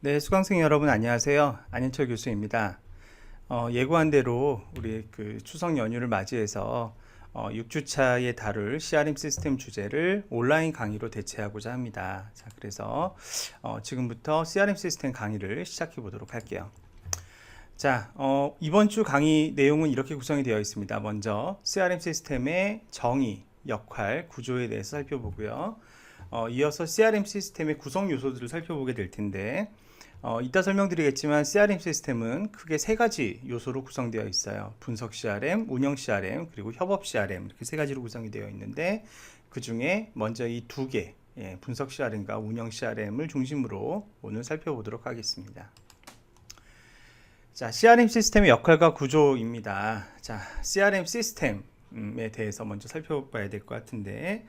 네, 수강생 여러분 안녕하세요. 안현철 교수입니다. 예고한 대로 우리 추석 연휴를 맞이해서 6주차에 다룰 CRM 시스템 주제를 온라인 강의로 대체하고자 합니다. 자, 그래서 지금부터 CRM 시스템 강의를 시작해 보도록 할게요. 자, 이번 주 강의 내용은 이렇게 구성이 되어 있습니다. 먼저 CRM 시스템의 정의, 역할, 구조에 대해서 살펴보고요. 이어서 CRM 시스템의 구성 요소들을 살펴보게 될 텐데 이따 설명드리겠지만 CRM 시스템은 크게 세 가지 요소로 구성되어 있어요. 분석 CRM, 운영 CRM, 그리고 협업 CRM 이렇게 세 가지로 구성이 되어 있는데 그 중에 먼저 이 두 개, 분석 CRM과 운영 CRM을 중심으로 오늘 살펴보도록 하겠습니다. 자, CRM 시스템의 역할과 구조입니다. 자, CRM 시스템에 대해서 먼저 살펴봐야 될 것 같은데,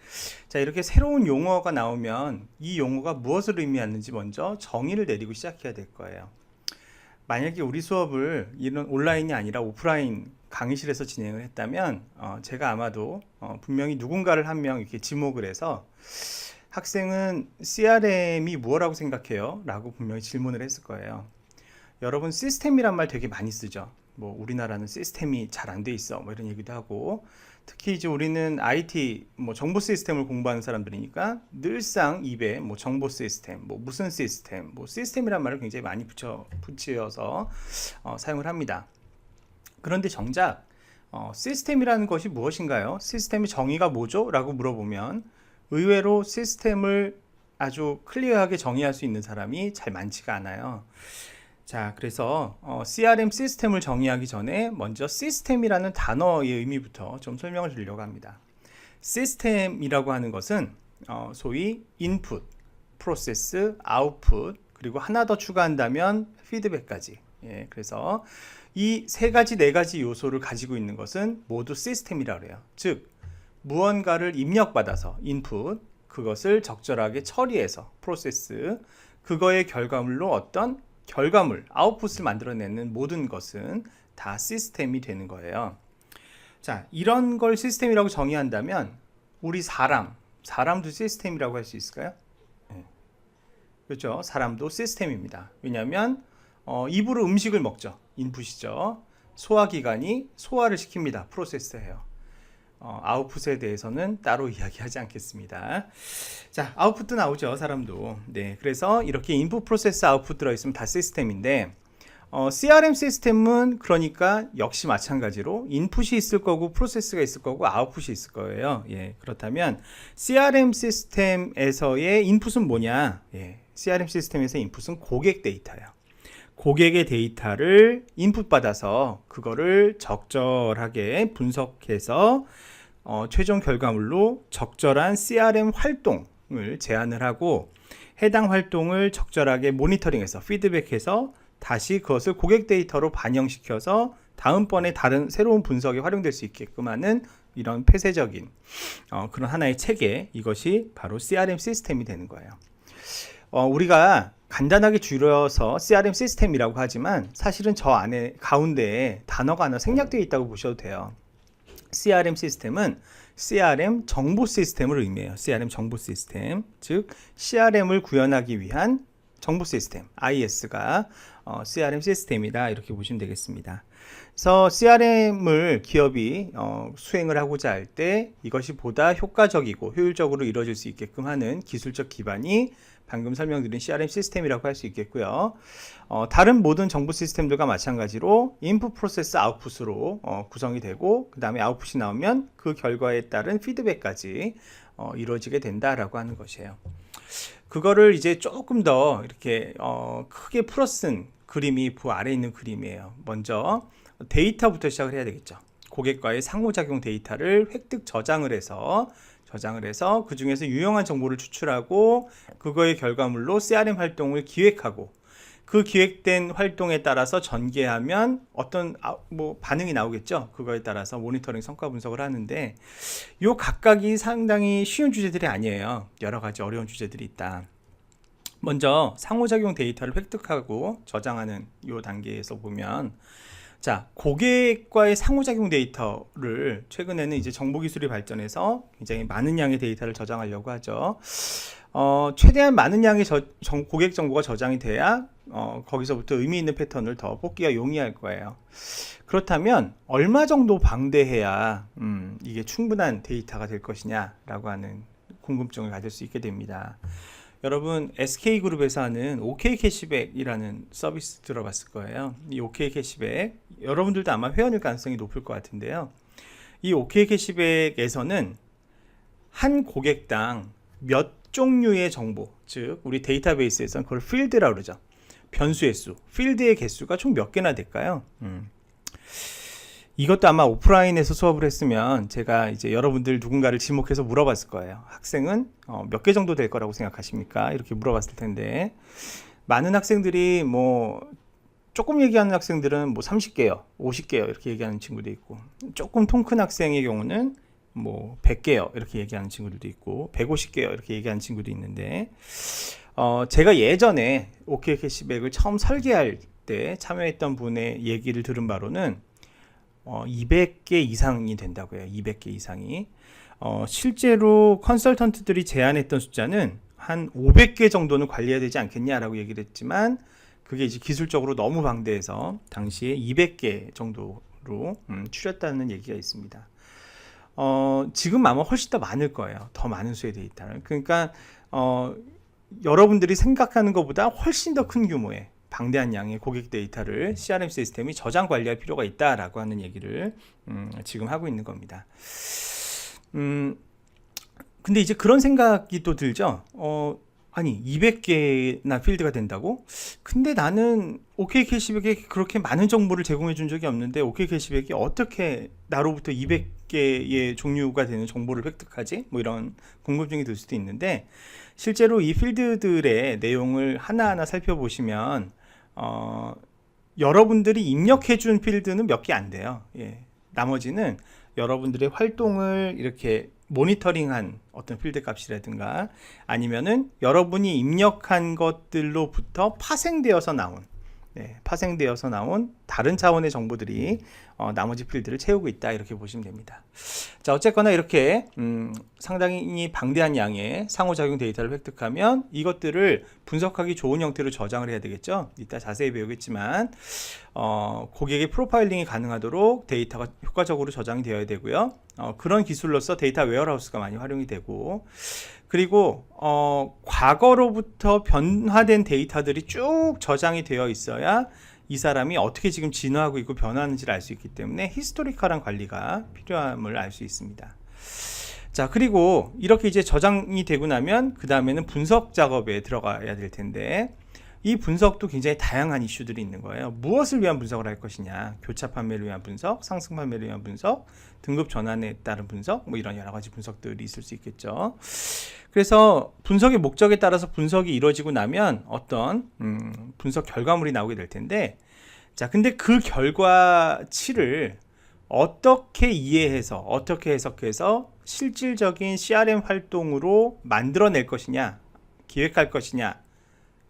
자, 이렇게 새로운 용어가 나오면 이 용어가 무엇을 의미하는지 먼저 정의를 내리고 시작해야 될 거예요. 만약에 우리 수업을 이런 온라인이 아니라 오프라인 강의실에서 진행을 했다면 제가 아마도 분명히 누군가를 한 명 이렇게 지목을 해서 학생은 CRM이 뭐라고 생각해요? 라고 분명히 질문을 했을 거예요. 여러분 시스템이란 말 되게 많이 쓰죠. 뭐 우리나라는 시스템이 잘 안 돼 있어 뭐 이런 얘기도 하고, 특히 이제 우리는 IT 뭐 정보 시스템을 공부하는 사람들이니까 늘상 입에 뭐 정보 시스템 뭐 무슨 시스템 뭐 시스템이란 말을 굉장히 많이 붙여서 사용을 합니다. 그런데 정작 시스템이라는 것이 무엇인가요? 시스템의 정의가 뭐죠? 라고 물어보면 의외로 시스템을 아주 클리어하게 정의할 수 있는 사람이 잘 많지가 않아요. 자, 그래서 CRM 시스템을 정의하기 전에 먼저 시스템이라는 단어의 의미부터 좀 설명을 드리려고 합니다. 시스템이라고 하는 것은 소위 인풋, 프로세스, 아웃풋, 그리고 하나 더 추가한다면 피드백까지. 그래서 이 세 가지, 네 가지 요소를 가지고 있는 것은 모두 시스템이라고 해요. 즉, 무언가를 입력받아서 인풋, 그것을 적절하게 처리해서 프로세스, 그거의 결과물로 어떤 결과물, 아웃풋을 만들어내는 모든 것은 다 시스템이 되는 거예요. 자, 이런 걸 시스템이라고 정의한다면 우리 사람도 시스템이라고 할 수 있을까요? 그렇죠. 사람도 시스템입니다. 왜냐하면 입으로 음식을 먹죠. 인풋이죠. 소화기관이 소화를 시킵니다. 프로세스예요. 아웃풋에 대해서는 따로 이야기하지 않겠습니다. 자, 아웃풋도 나오죠, 사람도. 네, 그래서 이렇게 인풋, 프로세스, 아웃풋 들어있으면 다 시스템인데, CRM 시스템은 그러니까 역시 마찬가지로 인풋이 있을 거고, 프로세스가 있을 거고, 아웃풋이 있을 거예요. 예, 그렇다면 CRM 시스템에서의 인풋은 뭐냐? 예, CRM 시스템에서의 인풋은 고객 데이터예요. 고객의 데이터를 인풋 받아서 그거를 적절하게 분석해서 최종 결과물로 적절한 CRM 활동을 제안을 하고, 해당 활동을 적절하게 모니터링해서 피드백해서 다시 그것을 고객 데이터로 반영시켜서 다음번에 다른 새로운 분석에 활용될 수 있게끔 하는 이런 폐쇄적인 그런 하나의 체계, 이것이 바로 CRM 시스템이 되는 거예요. 우리가 간단하게 줄여서 CRM 시스템이라고 하지만 사실은 저 안에 가운데에 단어가 하나 생략되어 있다고 보셔도 돼요. CRM 시스템은 CRM 정보 시스템을 의미해요. CRM 정보 시스템, 즉 CRM을 구현하기 위한 정보 시스템, IS가 CRM 시스템이다, 이렇게 보시면 되겠습니다. 그래서 CRM을 기업이 수행을 하고자 할 때 이것이 보다 효과적이고 효율적으로 이루어질 수 있게끔 하는 기술적 기반이 방금 설명드린 CRM 시스템이라고 할 수 있겠고요. 다른 모든 정보 시스템들과 마찬가지로 인풋, 프로세스, 아웃풋으로 구성이 되고, 그 다음에 아웃풋이 나오면 그 결과에 따른 피드백까지 이루어지게 된다라고 하는 것이에요. 그거를 이제 조금 더 이렇게 크게 풀어 쓴 그림이 그 아래에 있는 그림이에요. 먼저 데이터부터 시작을 해야 되겠죠. 고객과의 상호작용 데이터를 획득 저장을 해서 그 중에서 유용한 정보를 추출하고 그거의 결과물로 CRM 활동을 기획하고, 그 기획된 활동에 따라서 전개하면 어떤 반응이 나오겠죠. 그거에 따라서 모니터링 성과 분석을 하는데, 요 각각이 상당히 쉬운 주제들이 아니에요. 여러 가지 어려운 주제들이 있다. 먼저 상호작용 데이터를 획득하고 저장하는 요 단계에서 보면, 자, 고객과의 상호작용 데이터를 최근에는 이제 정보 기술이 발전해서 굉장히 많은 양의 데이터를 저장하려고 하죠. 최대한 많은 양의 고객 정보가 저장이 돼야 거기서부터 의미 있는 패턴을 더 뽑기가 용이할 거예요. 그렇다면 얼마 정도 방대해야 이게 충분한 데이터가 될 것이냐라고 하는 궁금증을 가질 수 있게 됩니다. 여러분, SK그룹에서 하는 OK 캐시백이라는 서비스 들어봤을 거예요. 이 OK 캐시백, 여러분들도 아마 회원일 가능성이 높을 것 같은데요. 이 OK 캐시백에서는 한 고객당 몇 종류의 정보, 즉 우리 데이터베이스에서는 그걸 필드라고 그러죠. 변수의 수, 필드의 개수가 총 몇 개나 될까요? 이것도 아마 오프라인에서 수업을 했으면 제가 이제 여러분들 누군가를 지목해서 물어봤을 거예요. 학생은 몇 개 정도 될 거라고 생각하십니까? 이렇게 물어봤을 텐데, 많은 학생들이 뭐 조금 얘기하는 학생들은 뭐 30개요, 50개요 이렇게 얘기하는 친구도 있고, 조금 통 큰 학생의 경우는 뭐 100개요 이렇게 얘기하는 친구들도 있고, 150개요 이렇게 얘기하는 친구도 있는데, 제가 예전에 OK 캐시백을 처음 설계할 때 참여했던 분의 얘기를 들은 바로는 200개 이상이 된다고요. 200개 이상이. 실제로 컨설턴트들이 제안했던 숫자는 한 500개 정도는 관리해야 되지 않겠냐라고 얘기를 했지만, 그게 이제 기술적으로 너무 방대해서 당시에 200개 정도로 줄였다는 얘기가 있습니다. 지금 아마 훨씬 더 많을 거예요. 더 많은 수의 데이터를. 그러니까 여러분들이 생각하는 것보다 훨씬 더 큰 규모의 방대한 양의 고객 데이터를 CRM 시스템이 저장 관리할 필요가 있다라고 하는 얘기를 지금 하고 있는 겁니다. 근데 이제 그런 생각이 또 들죠. 아니 200개나 필드가 된다고? 근데 나는 OK 캐시백에 그렇게 많은 정보를 제공해 준 적이 없는데 OK 캐시백이 어떻게 나로부터 200개의 종류가 되는 정보를 획득하지? 뭐 이런 궁금증이 들 수도 있는데, 실제로 이 필드들의 내용을 하나하나 살펴보시면 여러분들이 입력해 준 필드는 몇 개 안 돼요. 예. 나머지는 여러분들의 활동을 이렇게 모니터링한 어떤 필드 값이라든가, 아니면은 여러분이 입력한 것들로부터 파생되어서 나온 다른 차원의 정보들이 나머지 필드를 채우고 있다, 이렇게 보시면 됩니다. 자, 어쨌거나 이렇게 상당히 방대한 양의 상호작용 데이터를 획득하면 이것들을 분석하기 좋은 형태로 저장을 해야 되겠죠. 이따 자세히 배우겠지만 고객의 프로파일링이 가능하도록 데이터가 효과적으로 저장이 되어야 되고요. 그런 기술로서 데이터 웨어하우스가 많이 활용이 되고, 그리고 과거로부터 변화된 데이터들이 쭉 저장이 되어 있어야 이 사람이 어떻게 지금 진화하고 있고 변화하는지를 알 수 있기 때문에 히스토리컬한 관리가 필요함을 알 수 있습니다. 자, 그리고 이렇게 이제 저장이 되고 나면 그 다음에는 분석 작업에 들어가야 될 텐데, 이 분석도 굉장히 다양한 이슈들이 있는 거예요. 무엇을 위한 분석을 할 것이냐, 교차 판매를 위한 분석, 상승 판매를 위한 분석, 등급 전환에 따른 분석, 뭐 이런 여러 가지 분석들이 있을 수 있겠죠. 그래서 분석의 목적에 따라서 분석이 이루어지고 나면 어떤 분석 결과물이 나오게 될 텐데, 자, 근데 그 결과치를 어떻게 이해해서, 어떻게 해석해서 실질적인 CRM 활동으로 만들어낼 것이냐, 기획할 것이냐,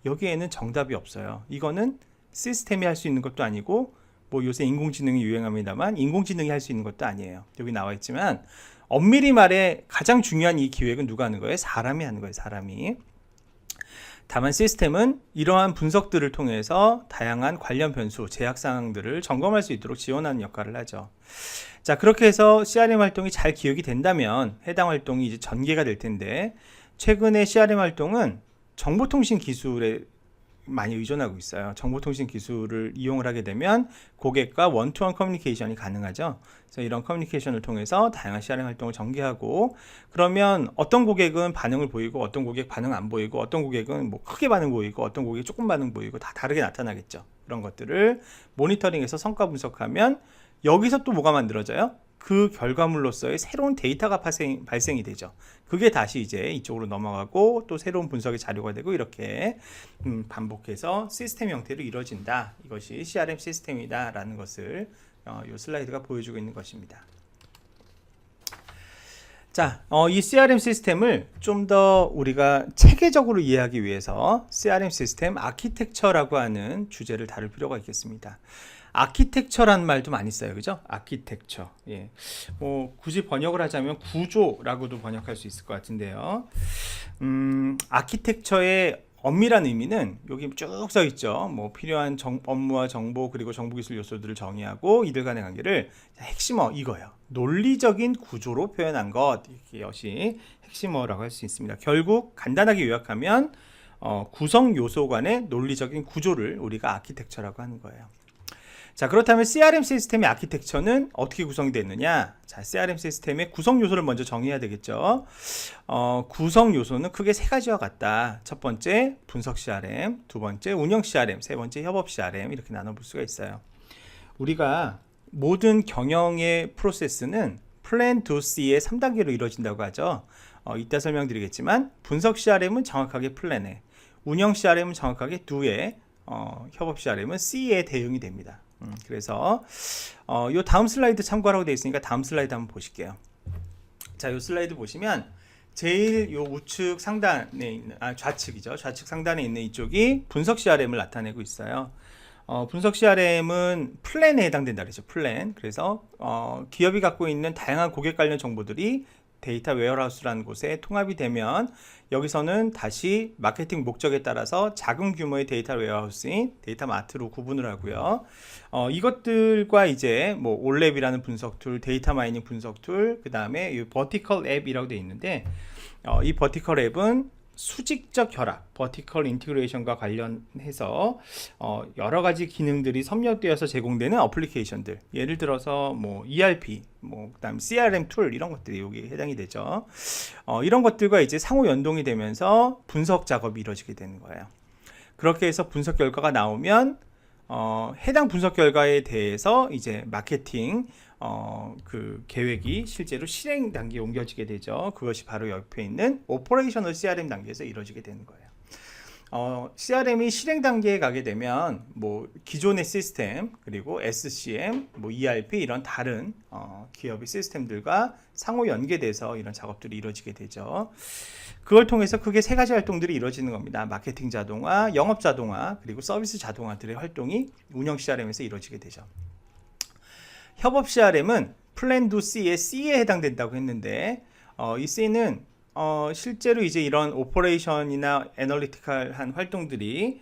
여기에는 정답이 없어요. 이거는 시스템이 할 수 있는 것도 아니고, 뭐 요새 인공지능이 유행합니다만 인공지능이 할 수 있는 것도 아니에요. 여기 나와 있지만 엄밀히 말해 가장 중요한 이 기획은 누가 하는 거예요? 사람이 하는 거예요. 사람이. 다만 시스템은 이러한 분석들을 통해서 다양한 관련 변수, 제약 사항들을 점검할 수 있도록 지원하는 역할을 하죠. 자, 그렇게 해서 CRM 활동이 잘 기획이 된다면 해당 활동이 이제 전개가 될 텐데, 최근에 CRM 활동은 정보통신 기술에 많이 의존하고 있어요. 정보통신 기술을 이용을 하게 되면 고객과 원투원 커뮤니케이션이 가능하죠. 그래서 이런 커뮤니케이션을 통해서 다양한 CRM 활동을 전개하고, 그러면 어떤 고객은 반응을 보이고 어떤 고객 반응 안 보이고, 어떤 고객은 뭐 크게 반응 보이고 어떤 고객이 조금 반응 보이고, 다 다르게 나타나겠죠. 그런 것들을 모니터링해서 성과 분석하면 여기서 또 뭐가 만들어져요? 그 결과물로서의 새로운 데이터가 발생이 되죠. 그게 다시 이제 이쪽으로 넘어가고 또 새로운 분석의 자료가 되고, 이렇게 반복해서 시스템 형태로 이루어진다. 이것이 CRM 시스템이다 라는 것을 이 슬라이드가 보여주고 있는 것입니다. 자, 이 CRM 시스템을 좀 더 우리가 체계적으로 이해하기 위해서 CRM 시스템 아키텍처라고 하는 주제를 다룰 필요가 있겠습니다. 아키텍처라는 말도 많이 써요, 그죠? 아키텍처. 예. 뭐 굳이 번역을 하자면 구조라고도 번역할 수 있을 것 같은데요. 아키텍처의 엄밀한 의미는 여기 쭉 써 있죠. 뭐 필요한 업무와 정보 그리고 정보기술 요소들을 정의하고 이들 간의 관계를 핵심어 이거예요. 논리적인 구조로 표현한 것, 이것이 핵심어라고 할 수 있습니다. 결국 간단하게 요약하면 구성 요소 간의 논리적인 구조를 우리가 아키텍처라고 하는 거예요. 자, 그렇다면 CRM 시스템의 아키텍처는 어떻게 구성이 되느냐? 자, CRM 시스템의 구성 요소를 먼저 정의해야 되겠죠. 구성 요소는 크게 세 가지와 같다. 첫 번째 분석 CRM, 두 번째 운영 CRM, 세 번째 협업 CRM 이렇게 나눠볼 수가 있어요. 우리가 모든 경영의 프로세스는 플랜 to C의 3단계로 이루어진다고 하죠. 이따 설명드리겠지만 분석 CRM은 정확하게 플랜에, 운영 CRM은 정확하게 do에, 협업 CRM은 C에 대응이 됩니다. 그래서 요 다음 슬라이드 참고하라고 되어 있으니까 다음 슬라이드 한번 보실게요. 자, 요 슬라이드 보시면 제일 요 우측 상단에 있는 좌측이죠. 좌측 상단에 있는 이쪽이 분석 CRM을 나타내고 있어요. 분석 CRM은 플랜에 해당된다 그랬죠. 플랜. 그래서 기업이 갖고 있는 다양한 고객 관련 정보들이 데이터 웨어하우스라는 곳에 통합이 되면 여기서는 다시 마케팅 목적에 따라서 작은 규모의 데이터 웨어하우스인 데이터 마트로 구분을 하고요. 이것들과 이제 뭐 올랩이라는 분석 툴, 데이터 마이닝 분석 툴, 그 다음에 이 버티컬 앱이라고 되어 있는데 이 버티컬 앱은 수직적 결합, 버티컬 인티그레이션과 관련해서 여러 가지 기능들이 섭렵되어서 제공되는 어플리케이션들, 예를 들어서 뭐 ERP, 뭐 그다음 CRM 툴 이런 것들이 여기 해당이 되죠. 이런 것들과 이제 상호 연동이 되면서 분석 작업이 이루어지게 되는 거예요. 그렇게 해서 분석 결과가 나오면 해당 분석 결과에 대해서 이제 마케팅 그 계획이 실제로 실행 단계에 옮겨지게 되죠. 그것이 바로 옆에 있는 오퍼레이셔널 CRM 단계에서 이루어지게 되는 거예요. CRM이 실행 단계에 가게 되면 뭐 기존의 시스템 그리고 SCM, 뭐 ERP 이런 다른 기업의 시스템들과 상호 연계돼서 이런 작업들이 이루어지게 되죠. 그걸 통해서 크게 세 가지 활동들이 이루어지는 겁니다. 마케팅 자동화, 영업 자동화, 그리고 서비스 자동화들의 활동이 운영 CRM에서 이루어지게 되죠. 협업 CRM은 플랜 두 C의 C에 해당된다고 했는데 이 C는 실제로 이제 이런 오퍼레이션이나 애널리티컬한 활동들이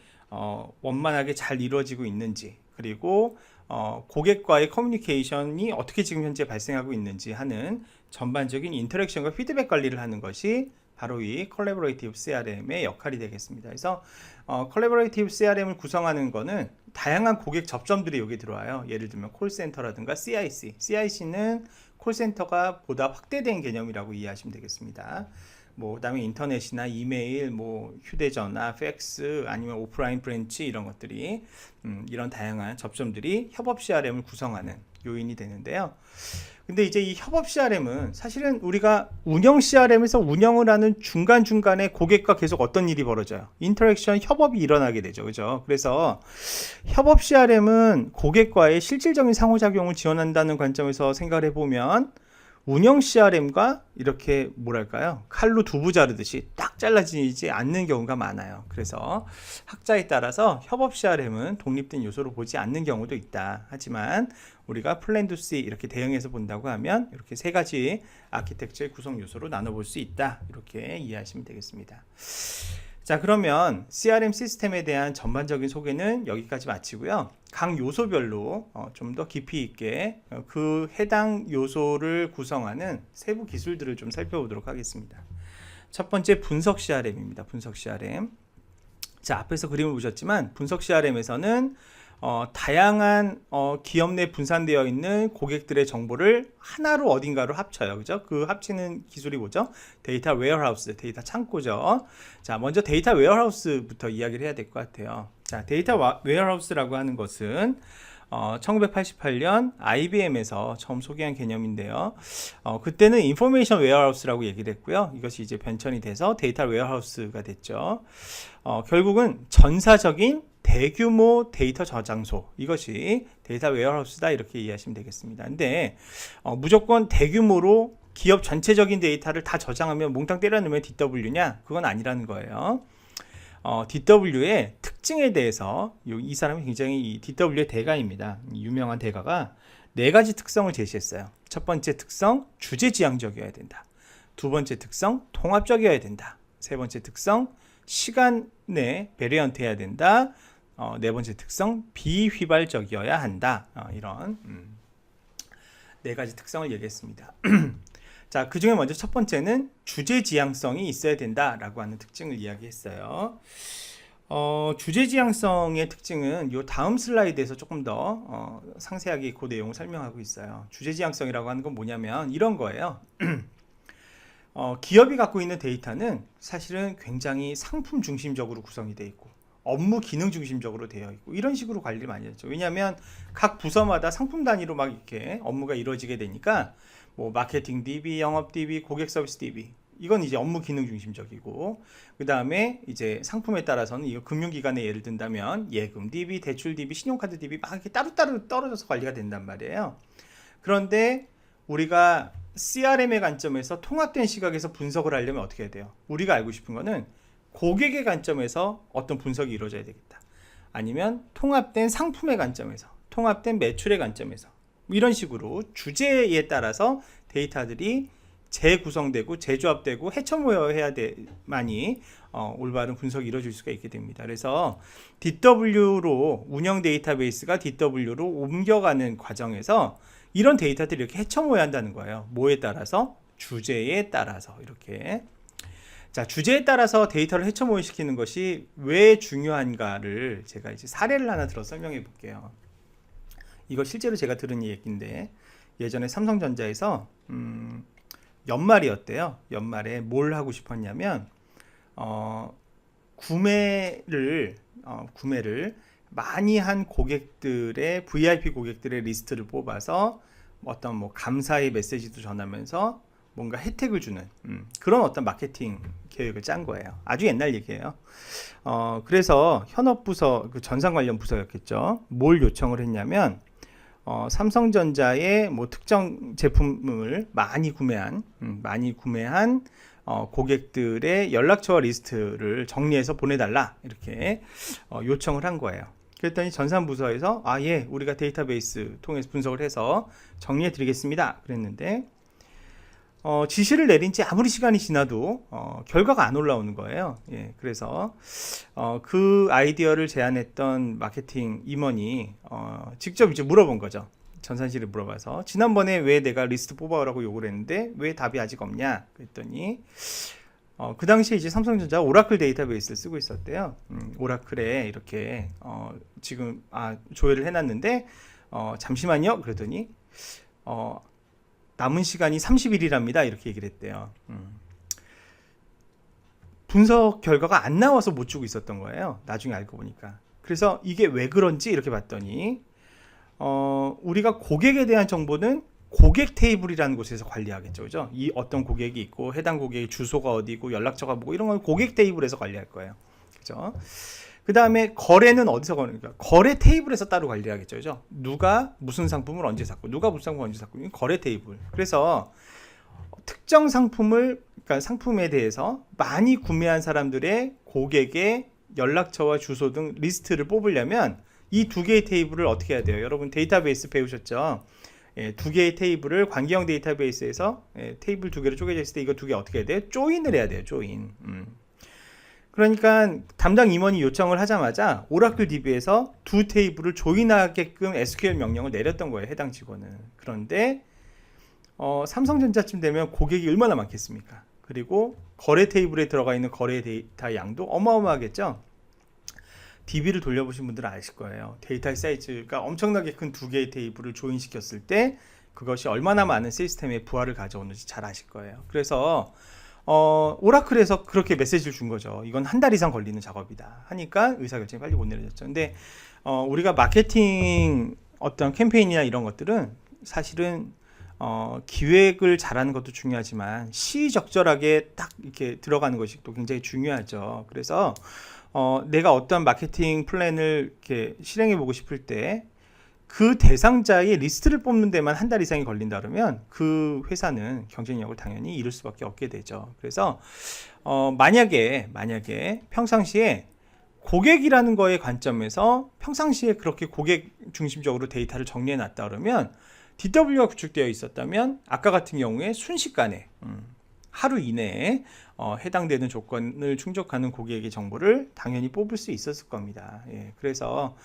원만하게 잘 이루어지고 있는지, 그리고 고객과의 커뮤니케이션이 어떻게 지금 현재 발생하고 있는지 하는 전반적인 인터랙션과 피드백 관리를 하는 것이 바로 이 콜래보레이티브 CRM의 역할이 되겠습니다. 그래서 콜래보레이티브 CRM을 구성하는 거는 다양한 고객 접점들이 여기 들어와요. 예를 들면 콜센터라든가 CIC. CIC는 콜센터가 보다 확대된 개념이라고 이해하시면 되겠습니다. 뭐 그다음에 인터넷이나 이메일, 뭐 휴대전화, 팩스, 아니면 오프라인 브랜치 이런 것들이 이런 다양한 접점들이 협업 CRM을 구성하는 요인이 되는데요. 근데 이제 이 협업 CRM은 사실은 우리가 운영 CRM에서 운영을 하는 중간중간에 고객과 계속 어떤 일이 벌어져요. 인터랙션, 협업이 일어나게 되죠. 그죠? 그래서 협업 CRM은 고객과의 실질적인 상호작용을 지원한다는 관점에서 생각을 해보면 운영 CRM과 이렇게 뭐랄까요, 칼로 두부 자르듯이 딱 잘라지지 않는 경우가 많아요. 그래서 학자에 따라서 협업 CRM은 독립된 요소로 보지 않는 경우도 있다. 하지만 우리가 플랜 투 C 이렇게 대응해서 본다고 하면 이렇게 세 가지 아키텍처의 구성 요소로 나눠볼 수 있다. 이렇게 이해하시면 되겠습니다. 자, 그러면 CRM 시스템에 대한 전반적인 소개는 여기까지 마치고요. 각 요소별로 좀 더 깊이 있게 그 해당 요소를 구성하는 세부 기술들을 좀 살펴보도록 하겠습니다. 첫 번째 분석 CRM입니다. 분석 CRM. 자, 앞에서 그림을 보셨지만 분석 CRM에서는 다양한 기업 내 분산되어 있는 고객들의 정보를 하나로 어딘가로 합쳐요. 그죠? 그 합치는 기술이 뭐죠? 데이터 웨어하우스, 데이터 창고죠. 자, 먼저 데이터 웨어하우스부터 이야기를 해야 될 것 같아요. 자, 데이터 웨어하우스라고 하는 것은 1988년 IBM에서 처음 소개한 개념인데요. 그때는 인포메이션 웨어하우스라고 얘기를 했고요. 이것이 이제 변천이 돼서 데이터 웨어하우스가 됐죠. 결국은 전사적인 대규모 데이터 저장소, 이것이 데이터 웨어하우스다 이렇게 이해하시면 되겠습니다. 근데 무조건 대규모로 기업 전체적인 데이터를 다 저장하면 몽땅 때려 넣으면 DW냐? 그건 아니라는 거예요. DW의 특징에 대해서 이 사람이 굉장히 이 DW의 대가입니다. 유명한 대가가 4가지 특성을 제시했어요. 첫 번째 특성, 주제지향적이어야 된다. 두 번째 특성, 통합적이어야 된다. 세 번째 특성, 시간에 베리언트해야 된다. 네 번째 특성, 비휘발적이어야 한다. 이런 4가지 특성을 얘기했습니다. 자, 그 중에 먼저 첫 번째는 주제지향성이 있어야 된다라고 하는 특징을 이야기했어요. 주제지향성의 특징은 이 다음 슬라이드에서 조금 더 상세하게 그 내용을 설명하고 있어요. 주제지향성이라고 하는 건 뭐냐면 이런 거예요. 기업이 갖고 있는 데이터는 사실은 굉장히 상품 중심적으로 구성이 되어 있고 업무 기능 중심적으로 되어 있고 이런 식으로 관리를 많이 했죠. 왜냐하면 각 부서마다 상품 단위로 막 이렇게 업무가 이루어지게 되니까 뭐 마케팅 DB, 영업 DB, 고객 서비스 DB 이건 이제 업무 기능 중심적이고 그 다음에 이제 상품에 따라서는 이거 금융기관에 예를 든다면 예금 DB, 대출 DB, 신용카드 DB 막 이렇게 따로따로 떨어져서 관리가 된단 말이에요. 그런데 우리가 CRM의 관점에서 통합된 시각에서 분석을 하려면 어떻게 해야 돼요? 우리가 알고 싶은 거는 고객의 관점에서 어떤 분석이 이루어져야 되겠다. 아니면 통합된 상품의 관점에서, 통합된 매출의 관점에서 이런 식으로 주제에 따라서 데이터들이 재구성되고 재조합되고 해쳐모여야 돼만이 올바른 분석이 이루어질 수가 있게 됩니다. 그래서 DW로 운영 데이터베이스가 DW로 옮겨가는 과정에서 이런 데이터들이 이렇게 해쳐모여야 한다는 거예요. 뭐에 따라서? 주제에 따라서 이렇게. 자, 주제에 따라서 데이터를 해쳐모여시키는 것이 왜 중요한가를 제가 이제 사례를 하나 들어 설명해 볼게요. 이거 실제로 제가 들은 얘기인데 예전에 삼성전자에서 연말이었대요. 연말에 뭘 하고 싶었냐면 구매를 많이 한 고객들의 VIP 고객들의 리스트를 뽑아서 어떤 뭐 감사의 메시지도 전하면서 뭔가 혜택을 주는 그런 어떤 마케팅 계획을 짠 거예요. 아주 옛날 얘기예요. 그래서 현업부서 그 전산 관련 부서였겠죠. 뭘 요청을 했냐면 삼성전자의 뭐 특정 제품을 많이 구매한 고객들의 연락처와 리스트를 정리해서 보내달라 이렇게 요청을 한 거예요. 그랬더니 전산부서에서 예, 우리가 데이터베이스 통해서 분석을 해서 정리해 드리겠습니다 그랬는데 지시를 내린 지 아무리 시간이 지나도 결과가 안 올라오는 거예요. 예, 그래서 그 아이디어를 제안했던 마케팅 임원이 직접 이제 물어본 거죠. 전산실에 물어봐서 지난번에 왜 내가 리스트 뽑아오라고 요구를 했는데 왜 답이 아직 없냐 그랬더니 그 당시에 이제 삼성전자 오라클 데이터베이스를 쓰고 있었대요. 오라클에 이렇게 지금 조회를 해놨는데 잠시만요 그랬더니 남은 시간이 30일이랍니다 이렇게 얘기를 했대요. 분석 결과가 안 나와서 못 주고 있었던 거예요. 나중에 알고 보니까. 그래서 이게 왜 그런지 이렇게 봤더니 우리가 고객에 대한 정보는 고객 테이블이라는 곳에서 관리하겠죠. 그죠? 이 어떤 고객이 있고 해당 고객의 주소가 어디고 연락처가 뭐고 이런 건 고객 테이블에서 관리할 거예요. 그죠? 그 다음에 거래는 어디서 거래니까 거래 테이블에서 따로 관리하겠죠. 그죠? 누가 무슨 상품을 언제 샀고 누가 무슨 상품을 언제 샀고 거래 테이블. 그래서 특정 그러니까 상품에 대해서 많이 구매한 사람들의 고객의 연락처와 주소 등 리스트를 뽑으려면 이 2개의 테이블을 어떻게 해야 돼요? 여러분 데이터베이스 배우셨죠? 예, 2개의 테이블을 관계형 데이터베이스에서 테이블 2개로 쪼개져 있을 때 이거 2개 어떻게 해야 돼요? 조인을 해야 돼요. 조인. 그러니까 담당 임원이 요청을 하자마자 오라클 DB에서 2 테이블을 조인하게끔 SQL 명령을 내렸던 거예요. 해당 직원은. 그런데 삼성전자쯤 되면 고객이 얼마나 많겠습니까? 그리고 거래 테이블에 들어가 있는 거래 데이터 양도 어마어마하겠죠? DB를 돌려보신 분들은 아실 거예요. 데이터 사이즈가 엄청나게 큰 2개의 테이블을 조인시켰을 때 그것이 얼마나 많은 시스템의 부하를 가져오는지 잘 아실 거예요. 그래서 오라클에서 그렇게 메시지를 준 거죠. 이건 한 달 이상 걸리는 작업이다 하니까 의사결정이 빨리 못 내려졌죠. 근데 우리가 마케팅 어떤 캠페인이나 이런 것들은 사실은 기획을 잘하는 것도 중요하지만 시적절하게 딱 이렇게 들어가는 것이 또 굉장히 중요하죠. 그래서 내가 어떤 마케팅 플랜을 이렇게 실행해 보고 싶을 때 그 대상자의 리스트를 뽑는 데만 한 달 이상이 걸린다 그러면 그 회사는 경쟁력을 당연히 잃을 수밖에 없게 되죠. 그래서 만약에 평상시에 고객이라는 거의 관점에서 평상시에 그렇게 고객 중심적으로 데이터를 정리해 놨다 그러면 DW가 구축되어 있었다면 아까 같은 경우에 순식간에 하루 이내에 해당되는 조건을 충족하는 고객의 정보를 당연히 뽑을 수 있었을 겁니다. 예, 그래서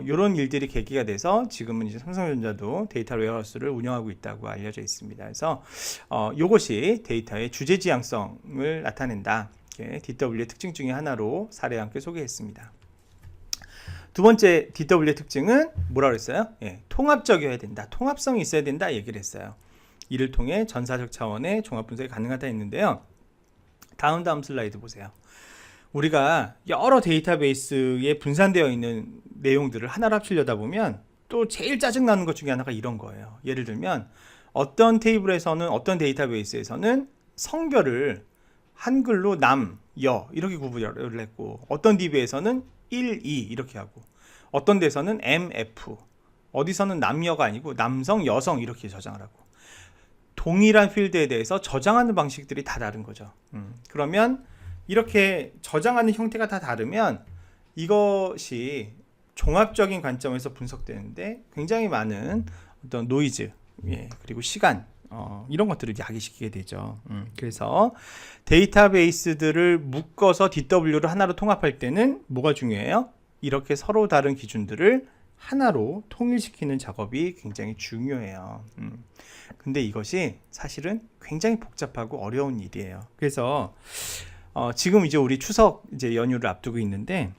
이런 일들이 계기가 돼서 지금은 이제 삼성전자도 데이터 웨어하우스를 운영하고 있다고 알려져 있습니다. 그래서 이것이 데이터의 주제 지향성을 나타낸다. DW의 특징 중에 하나로 사례와 함께 소개했습니다. 두 번째 DW의 특징은 뭐라고 그랬어요? 예, 통합적이어야 된다. 통합성이 있어야 된다 얘기를 했어요. 이를 통해 전사적 차원의 종합 분석이 가능하다 했는데요. 다음 슬라이드 보세요. 우리가 여러 데이터베이스에 분산되어 있는 내용들을 하나로 합치려다 보면 또 제일 짜증나는 것 중에 하나가 이런 거예요. 예를 들면 어떤 테이블에서는 어떤 데이터베이스에서는 성별을 한글로 남, 여 이렇게 구분을 했고 어떤 DB에서는 1, 2 이렇게 하고 어떤 데서는 M, F 어디서는 남여가 아니고 남성, 여성 이렇게 저장을 하고 동일한 필드에 대해서 저장하는 방식들이 다 다른 거죠. 그러면 이렇게 저장하는 형태가 다 다르면 이것이 종합적인 관점에서 분석되는데 굉장히 많은 어떤 노이즈, 예, 그리고 시간 이런 것들을 야기시키게 되죠. 그래서 데이터베이스들을 묶어서 DW를 하나로 통합할 때는 뭐가 중요해요? 이렇게 서로 다른 기준들을 하나로 통일시키는 작업이 굉장히 중요해요. 근데 이것이 사실은 굉장히 복잡하고 어려운 일이에요. 그래서 지금 이제 우리 추석 이제 연휴를 앞두고 있는데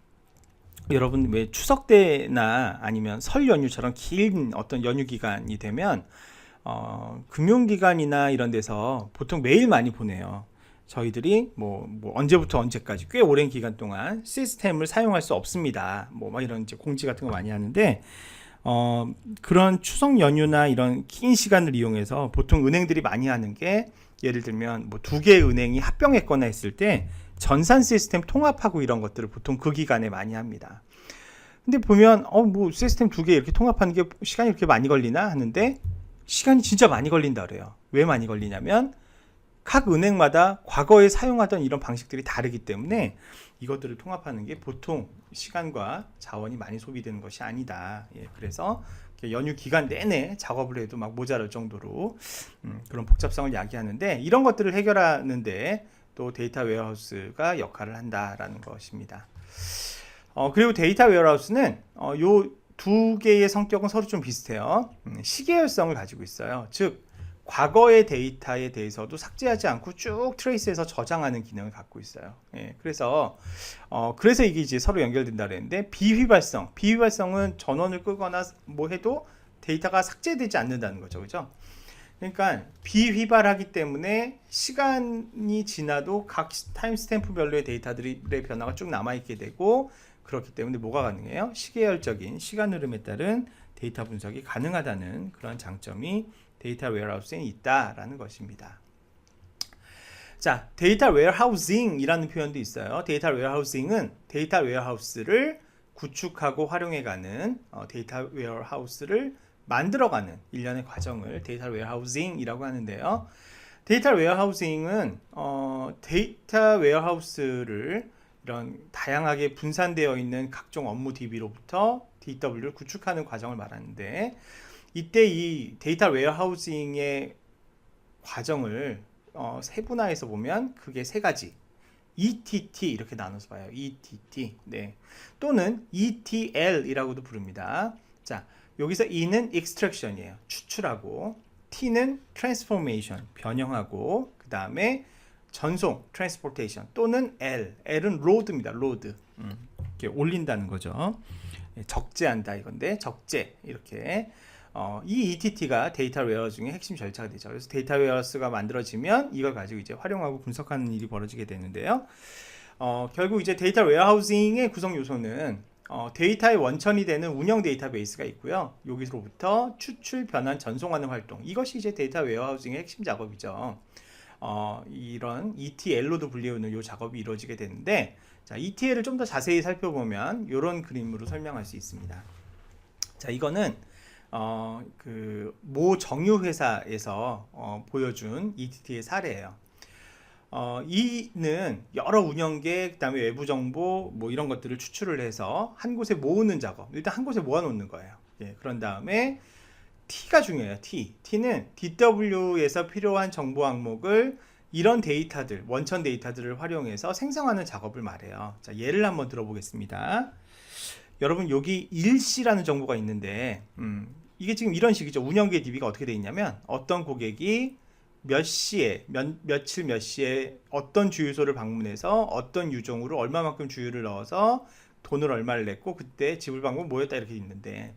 여러분 왜 추석 때나 아니면 설 연휴처럼 긴 어떤 연휴 기간이 되면 금융기관이나 이런 데서 보통 메일 많이 보내요. 저희들이 뭐 언제부터 언제까지 꽤 오랜 기간 동안 시스템을 사용할 수 없습니다. 막 이런 이제 공지 같은 거 많이 하는데 그런 추석 연휴나 이런 긴 시간을 이용해서 보통 은행들이 많이 하는 게 예를 들면 뭐 두 개의 은행이 합병했거나 했을 때 전산 시스템 통합하고 이런 것들을 보통 그 기간에 많이 합니다. 근데 보면 뭐 시스템 두 개 이렇게 통합하는 게 시간이 이렇게 많이 걸리나 하는데 시간이 진짜 많이 걸린다 그래요. 왜 많이 걸리냐면 각 은행마다 과거에 사용하던 이런 방식들이 다르기 때문에 이것들을 통합하는 게 보통 시간과 자원이 많이 소비되는 것이 아니다. 예, 그래서 연휴 기간 내내 작업을 해도 막 모자랄 정도로 그런 복잡성을 야기하는데 이런 것들을 해결하는데 또 데이터 웨어하우스가 역할을 한다라는 것입니다. 그리고 데이터 웨어하우스는 요 두 개의 성격은 서로 좀 비슷해요. 시계열성을 가지고 있어요. 즉 과거의 데이터에 대해서도 삭제하지 않고 쭉 트레이스해서 저장하는 기능을 갖고 있어요. 예, 그래서 이게 이제 서로 연결된다 그랬는데 비휘발성은 전원을 끄거나 뭐 해도 데이터가 삭제되지 않는다는 거죠, 그죠? 그러니까 비휘발하기 때문에 시간이 지나도 각 타임스탬프별로의 데이터들의 변화가 쭉 남아있게 되고 그렇기 때문에 뭐가 가능해요? 시계열적인 시간 흐름에 따른 데이터 분석이 가능하다는 그런 장점이 데이터 웨어하우스에 있다라는 것입니다. 자, 데이터 웨어하우싱이라는 표현도 있어요. 데이터 웨어하우싱은 데이터 웨어하우스를 구축하고 활용해가는 데이터 웨어하우스를 만들어가는 일련의 과정을 데이터 웨어하우싱이라고 하는데요. 데이터 웨어하우싱은 데이터 웨어하우스를 이런 다양하게 분산되어 있는 각종 업무 DB로부터 DW를 구축하는 과정을 말하는데 이때 이 데이터 웨어하우싱의 과정을 세분화해서 보면 그게 세 가지 ETT 이렇게 나눠서 봐요. ETT 네. 또는 ETL이라고도 부릅니다. 자, 여기서 E는 extraction이에요. 추출하고 T는 transformation 변형하고 그 다음에 전송 transportation 또는 L은 load입니다. load 이렇게 올린다는 거죠. 적재한다 이건데 적재 이렇게 이 ETT가 데이터 웨어하우스 중에 핵심 절차가 되죠. 그래서 데이터 웨어하우스가 만들어지면 이걸 가지고 이제 활용하고 분석하는 일이 벌어지게 되는데요. 결국 이제 데이터 웨어하우싱의 구성 요소는 데이터의 원천이 되는 운영 데이터베이스가 있고요. 여기서부터 추출, 변환, 전송하는 활동 이것이 이제 데이터 웨어하우싱의 핵심 작업이죠. 이런 ETL로도 불리우는 이 작업이 이루어지게 되는데 자, ETL을 좀 더 자세히 살펴보면 이런 그림으로 설명할 수 있습니다. 자, 이거는 그 모 정유 회사에서 보여준 ETT의 사례예요. 이는 여러 운영계, 그다음에 외부 정보 뭐 이런 것들을 추출을 해서 한 곳에 모으는 작업. 일단 한 곳에 모아 놓는 거예요. 예, 그런 다음에 T가 중요해요. T는 DW에서 필요한 정보 항목을 이런 데이터들, 원천 데이터들을 활용해서 생성하는 작업을 말해요. 자, 예를 한번 들어보겠습니다. 여러분, 여기 일시라는 정보가 있는데 이게 지금 이런 식이죠. 운영계 DB가 어떻게 되어 있냐면, 어떤 고객이 몇 시에, 며칠 몇 시에 어떤 주유소를 방문해서 어떤 유종으로 얼마만큼 주유를 넣어서 돈을 얼마를 냈고 그때 지불 방법 뭐였다, 이렇게 있는데,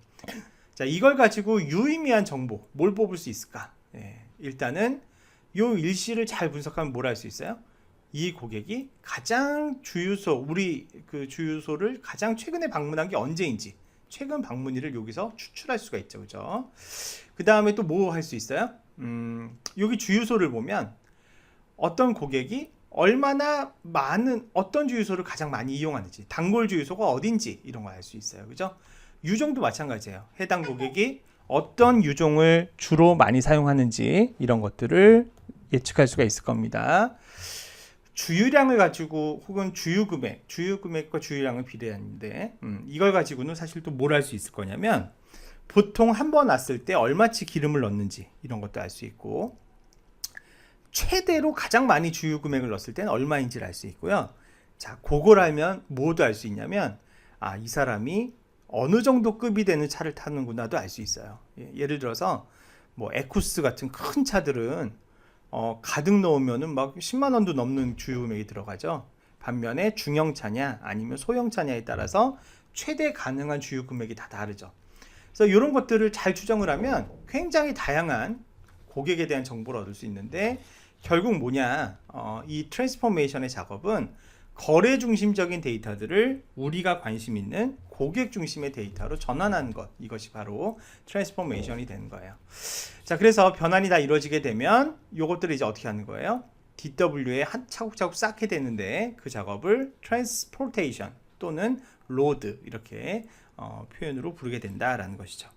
자, 이걸 가지고 유의미한 정보 뭘 뽑을 수 있을까? 예, 일단은 요 일시를 잘 분석하면 뭘 할 수 있어요? 이 고객이 가장 주유소, 우리 그 주유소를 가장 최근에 방문한 게 언제인지 최근 방문일을 여기서 추출할 수가 있죠. 그죠? 그 다음에 또 뭐 할 수 있어요? 여기 주유소를 보면 어떤 고객이 얼마나 많은, 어떤 주유소를 가장 많이 이용하는지, 단골 주유소가 어딘지 이런 걸 알 수 있어요. 그죠? 유종도 마찬가지예요. 해당 고객이 어떤 유종을 주로 많이 사용하는지 이런 것들을 예측할 수가 있을 겁니다. 주유량을 가지고, 혹은 주유금액과 주유량을 비례하는데, 이걸 가지고는 사실 또 뭘 할 수 있을 거냐면, 보통 한 번 왔을 때 얼마치 기름을 넣는지 이런 것도 알 수 있고, 최대로 가장 많이 주유 금액을 넣었을 때는 얼마인지를 알 수 있고요. 자, 그걸 알면 뭐도 알 수 있냐면, 이 사람이 어느 정도 급이 되는 차를 타는구나도 알 수 있어요. 예를 들어서 뭐 에쿠스 같은 큰 차들은 가득 넣으면은 막 10만 원도 넘는 주유 금액이 들어가죠. 반면에 중형차냐 아니면 소형차냐에 따라서 최대 가능한 주유 금액이 다 다르죠. 그래서 이런 것들을 잘 추정을 하면 굉장히 다양한 고객에 대한 정보를 얻을 수 있는데, 결국 뭐냐, 이 트랜스포메이션의 작업은 거래 중심적인 데이터들을 우리가 관심 있는 고객 중심의 데이터로 전환하는 것, 이것이 바로 트랜스포메이션이 되는 거예요. 자, 그래서 변환이 다 이루어지게 되면 이것들을 이제 어떻게 하는 거예요? DW에 차곡차곡 쌓게 되는데, 그 작업을 트랜스포테이션 또는 로드, 이렇게 표현으로 부르게 된다라는 것이죠.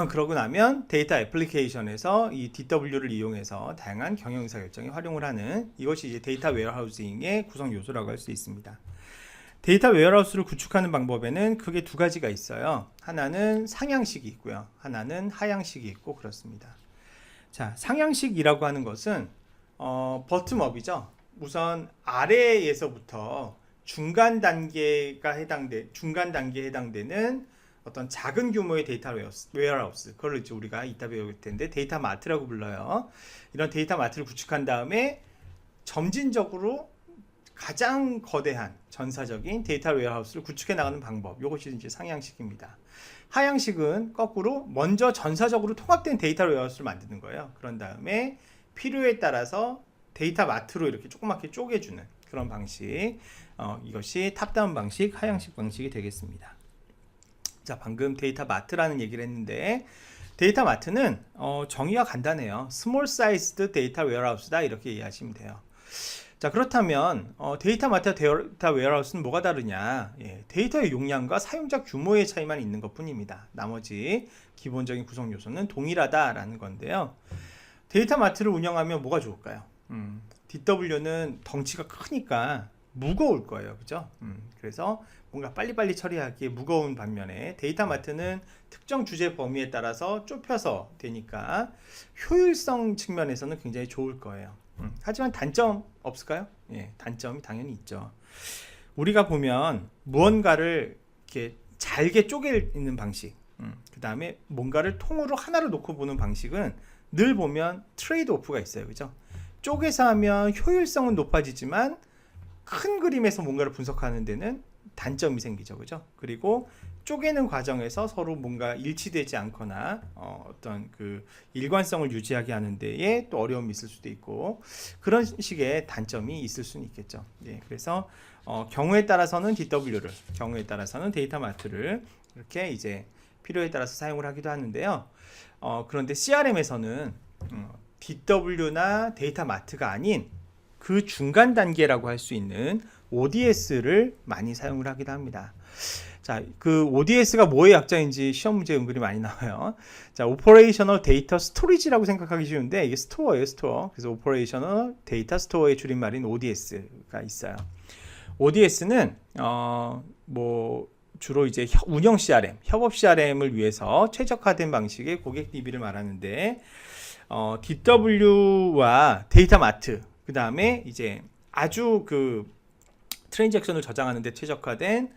그러고 나면 데이터 애플리케이션에서 이 DW를 이용해서 다양한 경영 의사 결정에 활용을 하는, 이것이 이제 데이터 웨어하우싱의 구성 요소라고 할 수 있습니다. 데이터 웨어하우스를 구축하는 방법에는 크게 두 가지가 있어요. 하나는 상향식이 있고요. 하나는 하향식이 있고 그렇습니다. 자, 상향식이라고 하는 것은 버텀업이죠. 우선 아래에서부터 중간 단계에 해당되는 어떤 작은 규모의 데이터 웨어하우스, 그걸 이제 우리가 이따 배울 텐데 데이터 마트라고 불러요. 이런 데이터 마트를 구축한 다음에 점진적으로 가장 거대한 전사적인 데이터 웨어하우스를 구축해 나가는 방법, 이것이 이제 상향식입니다. 하향식은 거꾸로 먼저 전사적으로 통합된 데이터 웨어하우스를 만드는 거예요. 그런 다음에 필요에 따라서 데이터 마트로 이렇게 조그맣게 쪼개주는 그런 방식, 이것이 탑다운 방식, 하향식 방식이 되겠습니다. 자, 방금 데이터 마트라는 얘기를 했는데, 데이터 마트는 정의가 간단해요. 스몰 사이즈드 데이터 웨어하우스다, 이렇게 이해하시면 돼요. 자, 그렇다면 데이터 마트와 데이터 웨어하우스는 뭐가 다르냐? 데이터의 용량과 사용자 규모의 차이만 있는 것 뿐입니다. 나머지 기본적인 구성 요소는 동일하다라는 건데요. 데이터 마트를 운영하면 뭐가 좋을까요? DW는 덩치가 크니까 무거울 거예요. 그죠? 그래서 뭔가 빨리빨리 처리하기에 무거운 반면에 데이터 마트는 특정 주제 범위에 따라서 좁혀서 되니까 효율성 측면에서는 굉장히 좋을 거예요. 하지만 단점 없을까요? 예, 단점이 당연히 있죠. 우리가 보면 무언가를 이렇게 잘게 쪼개는 방식, 그 다음에 뭔가를 통으로 하나로 놓고 보는 방식은 늘 보면 트레이드 오프가 있어요. 그죠? 쪼개서 하면 효율성은 높아지지만 큰 그림에서 뭔가를 분석하는 데는 단점이 생기죠. 그죠? 그리고 쪼개는 과정에서 서로 뭔가 일치되지 않거나 어떤 그 일관성을 유지하게 하는 데에 또 어려움이 있을 수도 있고, 그런 식의 단점이 있을 수는 있겠죠. 예, 그래서 경우에 따라서는 DW를, 경우에 따라서는 데이터 마트를 이렇게 이제 필요에 따라서 사용을 하기도 하는데요. 그런데 CRM에서는 DW나 데이터 마트가 아닌 그 중간 단계라고 할 수 있는 ODS를 많이 사용을 하기도 합니다. 자, 그 ODS가 뭐의 약자인지 시험 문제 은근히 많이 나와요. 자, Operational Data Storage라고 생각하기 쉬운데 이게 스토어예요, 스토어. 그래서 Operational Data Store의 줄임말인 ODS가 있어요. ODS는 뭐 주로 이제 운영 CRM, 협업 CRM을 위해서 최적화된 방식의 고객 DB를 말하는데 DW와 데이터 마트, 그 다음에 이제 아주 그 트랜잭션을 저장하는데 최적화된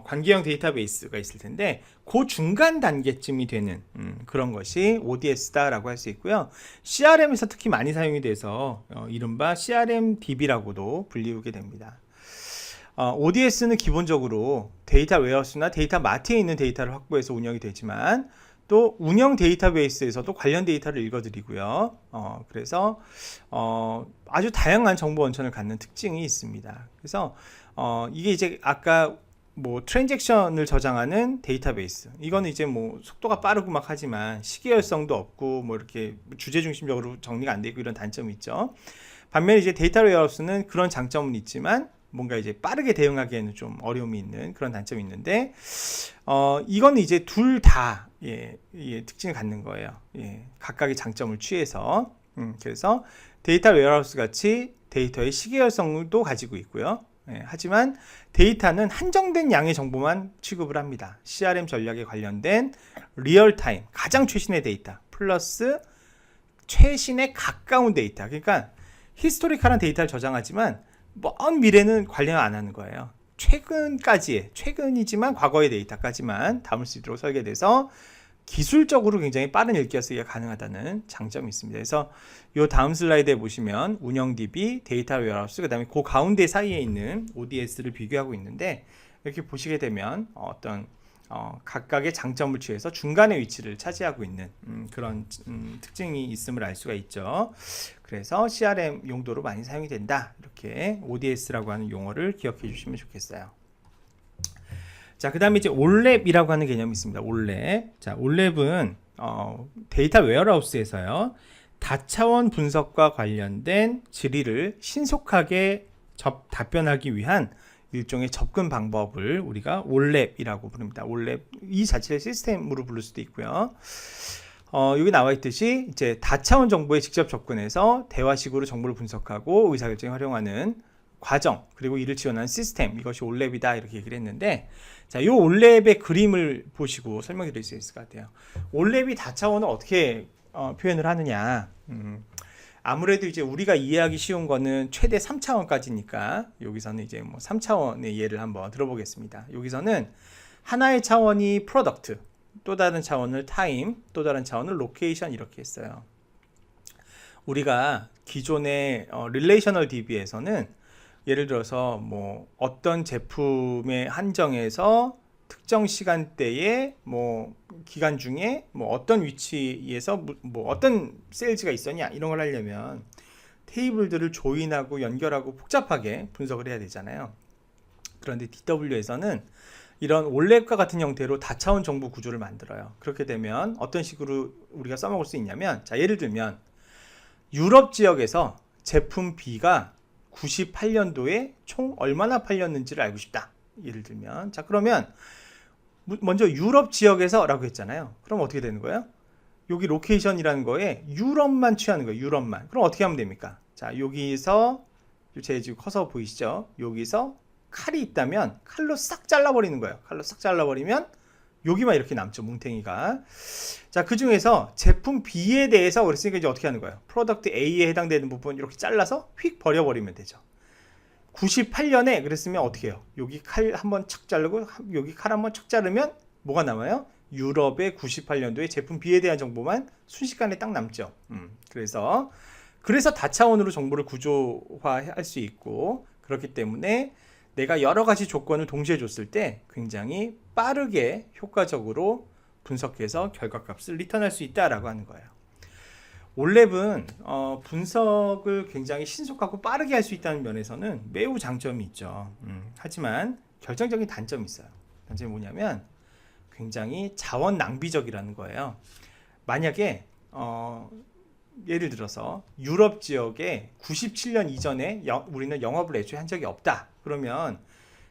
관계형 데이터베이스가 있을 텐데 그 중간 단계쯤이 되는 그런 것이 ODS다라고 할 수 있고요. CRM에서 특히 많이 사용이 돼서 이른바 CRM DB라고도 불리우게 됩니다. ODS는 기본적으로 데이터 웨어하우스나 데이터 마트에 있는 데이터를 확보해서 운영이 되지만 또 운영 데이터베이스에서도 관련 데이터를 읽어드리고요. 그래서 아주 다양한 정보 원천을 갖는 특징이 있습니다. 그래서 이게 이제 아까 뭐 트랜잭션을 저장하는 데이터베이스, 이거는 이제 뭐 속도가 빠르고 막 하지만 시계열성도 없고 뭐 이렇게 주제 중심적으로 정리가 안 되고 이런 단점이 있죠. 반면에 이제 데이터 웨어하우스는 그런 장점은 있지만 뭔가 이제 빠르게 대응하기에는 좀 어려움이 있는 그런 단점이 있는데 이건 이제 둘 다 특징을 갖는 거예요. 각각의 장점을 취해서 그래서 데이터 웨어하우스 같이 데이터의 시계열성도 가지고 있고요. 하지만 데이터는 한정된 양의 정보만 취급을 합니다. CRM 전략에 관련된 리얼타임, 가장 최신의 데이터 플러스 최신에 가까운 데이터, 그러니까 히스토리컬한 데이터를 저장하지만 먼 미래는 관련 안 하는 거예요. 최근이지만 과거의 데이터까지만 담을 수 있도록 설계돼서 기술적으로 굉장히 빠른 읽기와 쓰기가 가능하다는 장점이 있습니다. 그래서 이 다음 슬라이드에 보시면 운영 DB, 데이터 웨어하우스, 그 다음에 그 가운데 사이에 있는 ODS를 비교하고 있는데 이렇게 보시게 되면 어떤 각각의 장점을 취해서 중간의 위치를 차지하고 있는 그런 특징이 있음을 알 수가 있죠. 그래서 CRM 용도로 많이 사용이 된다. 이렇게 ODS라고 하는 용어를 기억해 주시면 좋겠어요. 자, 그 다음에 이제 올랩이라고 하는 개념이 있습니다. 올랩. 자, 올랩은 데이터 웨어하우스에서요, 다차원 분석과 관련된 질의를 신속하게 답변하기 위한 일종의 접근 방법을 우리가 올랩이라고 부릅니다. 올랩 이 자체를 시스템으로 부를 수도 있고요. 여기 나와 있듯이 이제 다차원 정보에 직접 접근해서 대화식으로 정보를 분석하고 의사결정에 활용하는 과정, 그리고 이를 지원하는 시스템, 이것이 올랩이다 이렇게 얘기를 했는데, 자, 이 올랩의 그림을 보시고 설명해 드릴 수 있을 것 같아요. 올랩이 다차원을 어떻게 표현을 하느냐, 아무래도 이제 우리가 이해하기 쉬운 거는 최대 3차원까지니까 여기서는 이제 뭐 3차원의 예를 한번 들어보겠습니다. 여기서는 하나의 차원이 프로덕트, 또 다른 차원을 타임, 또 다른 차원을 로케이션 이렇게 했어요. 우리가 기존의 릴레이셔널 DB에서는 예를 들어서 뭐 어떤 제품의 한정에서 특정 시간대에 뭐 기간 중에 뭐 어떤 위치에서 뭐 어떤 세일즈가 있었냐 이런 걸 하려면 테이블들을 조인하고 연결하고 복잡하게 분석을 해야 되잖아요. 그런데 DW에서는 이런 올랩과 같은 형태로 다차원 정보 구조를 만들어요. 그렇게 되면 어떤 식으로 우리가 써먹을 수 있냐면, 자, 예를 들면 유럽 지역에서 제품 B가 98년도에 총 얼마나 팔렸는지를 알고 싶다. 예를 들면, 자, 그러면 먼저 유럽 지역에서 라고 했잖아요. 그럼 어떻게 되는 거예요? 여기 로케이션이라는 거에 유럽만 취하는 거예요. 유럽만. 그럼 어떻게 하면 됩니까? 자, 여기서 제 지금 커서 보이시죠? 여기서 칼이 있다면 칼로 싹 잘라버리는 거예요. 칼로 싹 잘라버리면 여기만 이렇게 남죠, 뭉탱이가. 자, 그 중에서 제품 B에 대해서 그랬으니까 이제 어떻게 하는 거예요? 프로덕트 A에 해당되는 부분 이렇게 잘라서 휙 버려버리면 되죠. 98년에 그랬으면 어떻게 해요? 여기 칼 한번 척 자르고 여기 칼 한번 척 자르면 뭐가 남아요? 유럽의 98년도에 제품 B에 대한 정보만 순식간에 딱 남죠. 그래서 다차원으로 정보를 구조화할 수 있고, 그렇기 때문에 내가 여러 가지 조건을 동시에 줬을 때 굉장히 빠르게 효과적으로 분석해서 결과값을 리턴할 수 있다라고 하는 거예요. 올랩은 분석을 굉장히 신속하고 빠르게 할 수 있다는 면에서는 매우 장점이 있죠. 하지만 결정적인 단점이 있어요. 단점이 뭐냐면 굉장히 자원 낭비적이라는 거예요. 만약에 예를 들어서 유럽 지역에 97년 이전에 우리는 영업을 애초에 한 적이 없다. 그러면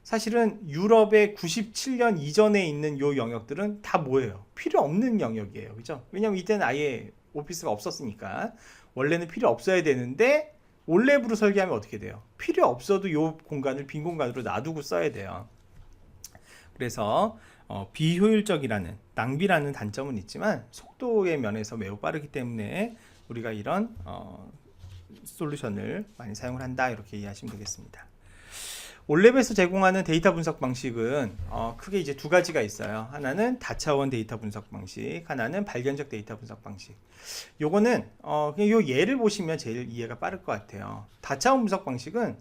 사실은 유럽의 97년 이전에 있는 요 영역들은 다 뭐예요? 필요 없는 영역이에요. 그죠? 왜냐면 이때는 아예 오피스가 없었으니까. 원래는 필요 없어야 되는데 올랩으로 설계하면 어떻게 돼요? 필요 없어도 요 공간을 빈 공간으로 놔두고 써야 돼요. 그래서 비효율적이라는, 낭비라는 단점은 있지만 속도의 면에서 매우 빠르기 때문에 우리가 이런 솔루션을 많이 사용을 한다, 이렇게 이해하시면 되겠습니다. 올랩에서 제공하는 데이터 분석 방식은 크게 이제 두 가지가 있어요. 하나는 다차원 데이터 분석 방식, 하나는 발견적 데이터 분석 방식. 요거는 그냥 요 예를 보시면 제일 이해가 빠를 것 같아요. 다차원 분석 방식은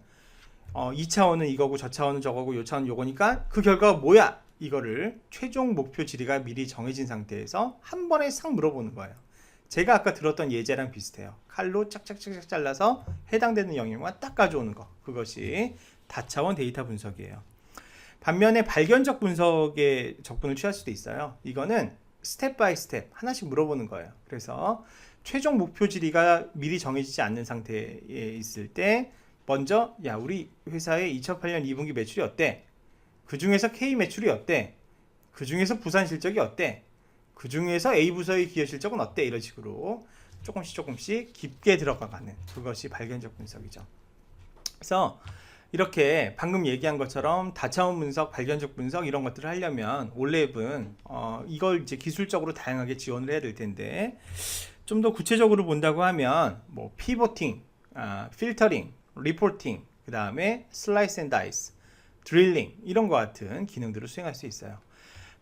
2차원은 이거고 저 차원은 저거고 요 차원은 요거니까 그 결과가 뭐야? 이거를 최종 목표 지리가 미리 정해진 상태에서 한 번에 싹 물어보는 거예요. 제가 아까 들었던 예제랑 비슷해요. 칼로 짝짝짝짝 잘라서 해당되는 영역만 딱 가져오는 거. 그것이 다차원 데이터 분석이에요. 반면에 발견적 분석에 접근을 취할 수도 있어요. 이거는 스텝 바이 스텝 하나씩 물어보는 거예요. 그래서 최종 목표 지리가 미리 정해지지 않는 상태에 있을 때 먼저 야, 우리 회사의 2008년 2분기 매출이 어때? 그 중에서 K 매출이 어때? 그 중에서 부산 실적이 어때? 그 중에서 A 부서의 기여 실적은 어때? 이런 식으로 조금씩 깊게 들어가가는, 그것이 발견적 분석이죠. 그래서 이렇게 방금 얘기한 것처럼 다차원 분석, 발견적 분석 이런 것들을 하려면 올랩은 이걸 이제 기술적으로 다양하게 지원을 해야 될 텐데, 좀 더 구체적으로 본다고 하면 뭐 피보팅, 필터링, 리포팅, 그 다음에 슬라이스 앤 다이스, 드릴링 이런 것 같은 기능들을 수행할 수 있어요.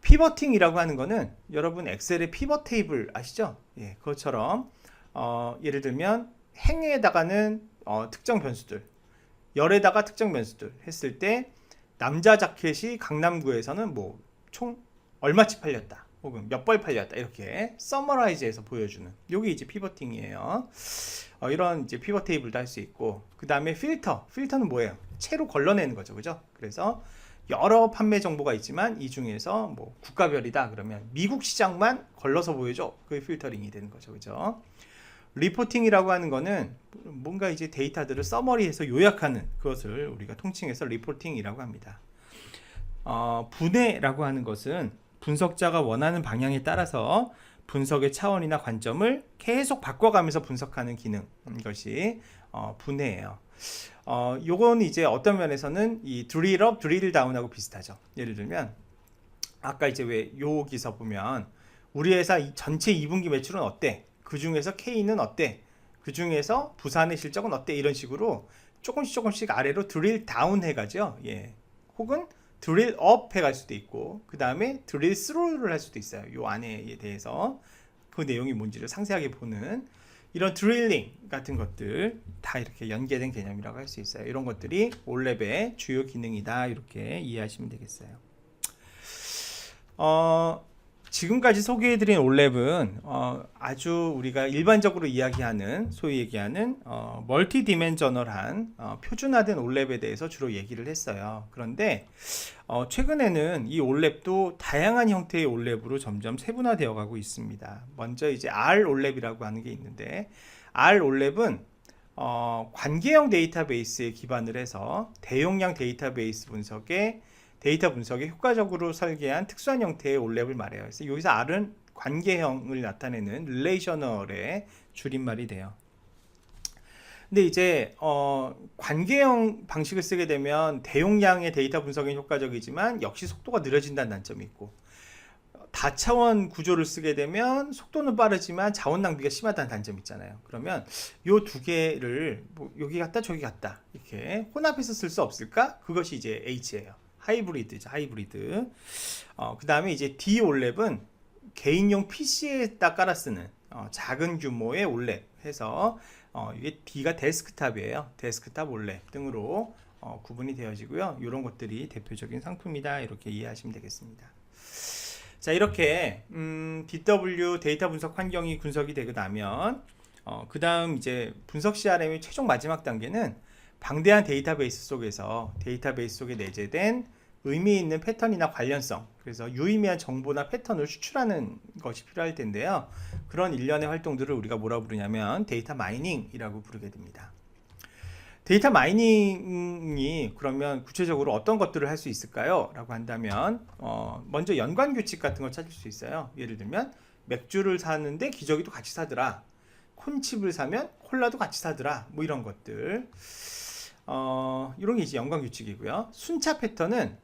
피버팅이라고 하는 거는 여러분 엑셀의 피벗 테이블 아시죠? 예, 그것처럼 예를 들면 행에다가는 특정 변수들, 열에다가 특정 변수들 했을 때 남자 자켓이 강남구에서는 뭐 총 얼마치 팔렸다, 혹은 몇 벌 팔렸다, 이렇게 서머라이즈해서 보여주는 요게 이제 피버팅이에요. 이런 이제 피벗 테이블도 할 수 있고, 그 다음에 필터는 뭐예요? 채로 걸러내는 거죠, 그죠? 그래서 여러 판매 정보가 있지만 이 중에서 뭐 국가별이다 그러면 미국 시장만 걸러서 보여줘, 그게 필터링이 되는 거죠, 그죠? 리포팅이라고 하는 거는 뭔가 이제 데이터들을 서머리해서 요약하는, 그것을 우리가 통칭해서 리포팅이라고 합니다. 분해라고 하는 것은 분석자가 원하는 방향에 따라서 분석의 차원이나 관점을 계속 바꿔가면서 분석하는 기능, 것이 분해예요. 요건 이제 어떤 면에서는 이 드릴 업, 드릴 다운하고 비슷하죠. 예를 들면 아까 이제 왜 요 기사 보면 우리 회사 전체 2분기 매출은 어때? 그 중에서 K는 어때? 그 중에서 부산의 실적은 어때? 이런 식으로 조금씩 아래로 드릴 다운 해가죠. 예. 혹은 드릴 업 해갈 수도 있고, 그 다음에 드릴 스루를 할 수도 있어요. 요 안에 대해서 그 내용이 뭔지를 상세하게 보는 이런 드릴링 같은 것들 다 이렇게 연계된 개념이라고 할 수 있어요. 이런 것들이 올랩의 주요 기능이다, 이렇게 이해하시면 되겠어요. 지금까지 소개해드린 올랩은 아주 우리가 일반적으로 이야기하는, 소위 얘기하는 멀티 디멘저널한 표준화된 올랩에 대해서 주로 얘기를 했어요. 그런데 최근에는 이 올랩도 다양한 형태의 올랩으로 점점 세분화되어 가고 있습니다. 먼저 이제 R 올랩이라고 하는 게 있는데, R 올랩은 관계형 데이터베이스에 기반을 해서 대용량 데이터베이스 분석에 데이터 분석에 효과적으로 설계한 특수한 형태의 올랩을 말해요. 그래서 여기서 R은 관계형을 나타내는 릴레이셔널의 줄임말이 돼요. 근데 이제 관계형 방식을 쓰게 되면 대용량의 데이터 분석에 효과적이지만 역시 속도가 느려진다는 단점이 있고, 다차원 구조를 쓰게 되면 속도는 빠르지만 자원 낭비가 심하다는 단점이 있잖아요. 그러면 요 두 개를 뭐 여기 갔다 저기 갔다 이렇게 혼합해서 쓸 수 없을까? 그것이 이제 H예요. 하이브리드죠, 하이브리드. 그 다음에 이제 D 올랩은 개인용 PC에다 깔아 쓰는 작은 규모의 올랩 해서 이게 D가 데스크탑이에요. 데스크탑 올랩 등으로 구분이 되어지고요. 이런 것들이 대표적인 상품이다, 이렇게 이해하시면 되겠습니다. 자, 이렇게 BW 데이터 분석 환경이 분석이 되고 나면 그 다음 이제 분석 CRM의 최종 마지막 단계는 방대한 데이터베이스 속에서 데이터베이스 속에 내재된 의미 있는 패턴이나 관련성, 그래서 유의미한 정보나 패턴을 추출하는 것이 필요할 텐데요. 그런 일련의 활동들을 우리가 뭐라고 부르냐면 데이터 마이닝이라고 부르게 됩니다. 데이터 마이닝이 그러면 구체적으로 어떤 것들을 할 수 있을까요? 라고 한다면 먼저 연관 규칙 같은 걸 찾을 수 있어요. 예를 들면 맥주를 사는데 기저귀도 같이 사더라, 콘칩을 사면 콜라도 같이 사더라, 뭐 이런 것들. 이런 게 이제 연관 규칙이고요. 순차 패턴은,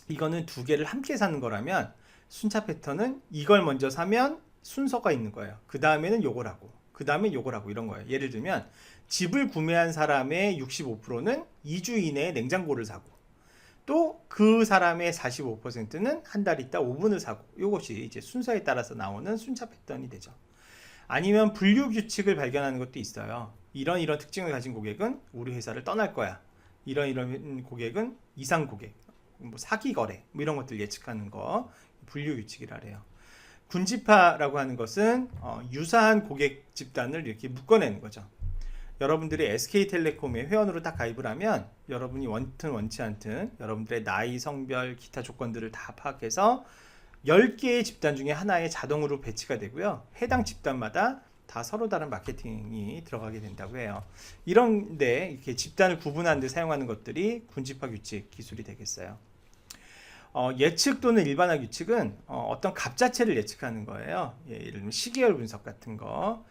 이거는 두 개를 함께 사는 거라면 순차 패턴은 이걸 먼저 사면 순서가 있는 거예요. 그 다음에는 요걸 하고, 그 다음에 요걸 하고, 이런 거예요. 예를 들면 집을 구매한 사람의 65%는 2주 이내에 냉장고를 사고, 또 그 사람의 45%는 한 달 있다 오븐을 사고, 이것이 이제 순서에 따라서 나오는 순차 패턴이 되죠. 아니면 분류 규칙을 발견하는 것도 있어요. 이런 특징을 가진 고객은 우리 회사를 떠날 거야. 이런 고객은 이상 고객, 뭐 사기 거래, 뭐 이런 것들 예측하는 거 분류 규칙이라 해요. 군집화라고 하는 것은 유사한 고객 집단을 이렇게 묶어내는 거죠. 여러분들이 SK텔레콤에 회원으로 딱 가입을 하면 여러분이 원튼 원치 않든 여러분들의 나이, 성별, 기타 조건들을 다 파악해서 10개의 집단 중에 하나에 자동으로 배치가 되고요. 해당 집단마다 다 서로 다른 마케팅이 들어가게 된다고 해요. 이런데 이렇게 집단을 구분하는 데 사용하는 것들이 군집화 규칙 기술이 되겠어요. 예측 또는 일반화 규칙은 어떤 값 자체를 예측하는 거예요. 예를 들면 시계열 분석 같은 거.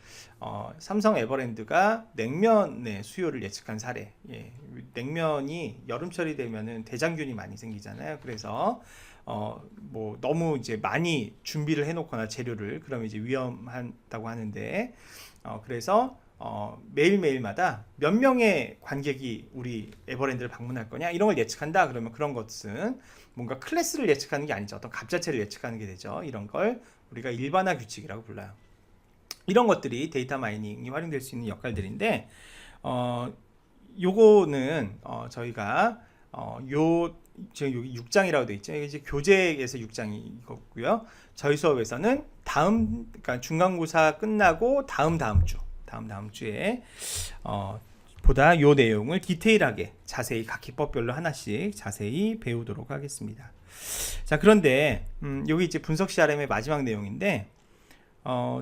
삼성 에버랜드가 냉면의 수요를 예측한 사례. 냉면이 여름철이 되면은 대장균이 많이 생기잖아요. 그래서 뭐 너무 이제 많이 준비를 해놓거나 재료를, 그러면 이제 위험하다고 하는데, 그래서 매일매일마다 몇 명의 관객이 우리 에버랜드를 방문할 거냐, 이런 걸 예측한다. 그러면 그런 것은 뭔가 클래스를 예측하는 게 아니죠. 어떤 값 자체를 예측하는 게 되죠. 이런 걸 우리가 일반화 규칙이라고 불러요. 이런 것들이 데이터 마이닝이 활용될 수 있는 역할들인데, 요거는 저희가 지금 여기 6장이라고 되어 있죠. 이게 이제 교재에서 6장이고요. 저희 수업에서는 그러니까 중간고사 끝나고 다음 주에 보다 요 내용을 디테일하게 자세히 각 기법별로 하나씩 자세히 배우도록 하겠습니다. 자, 그런데 여기 이제 분석 CRM의 마지막 내용인데,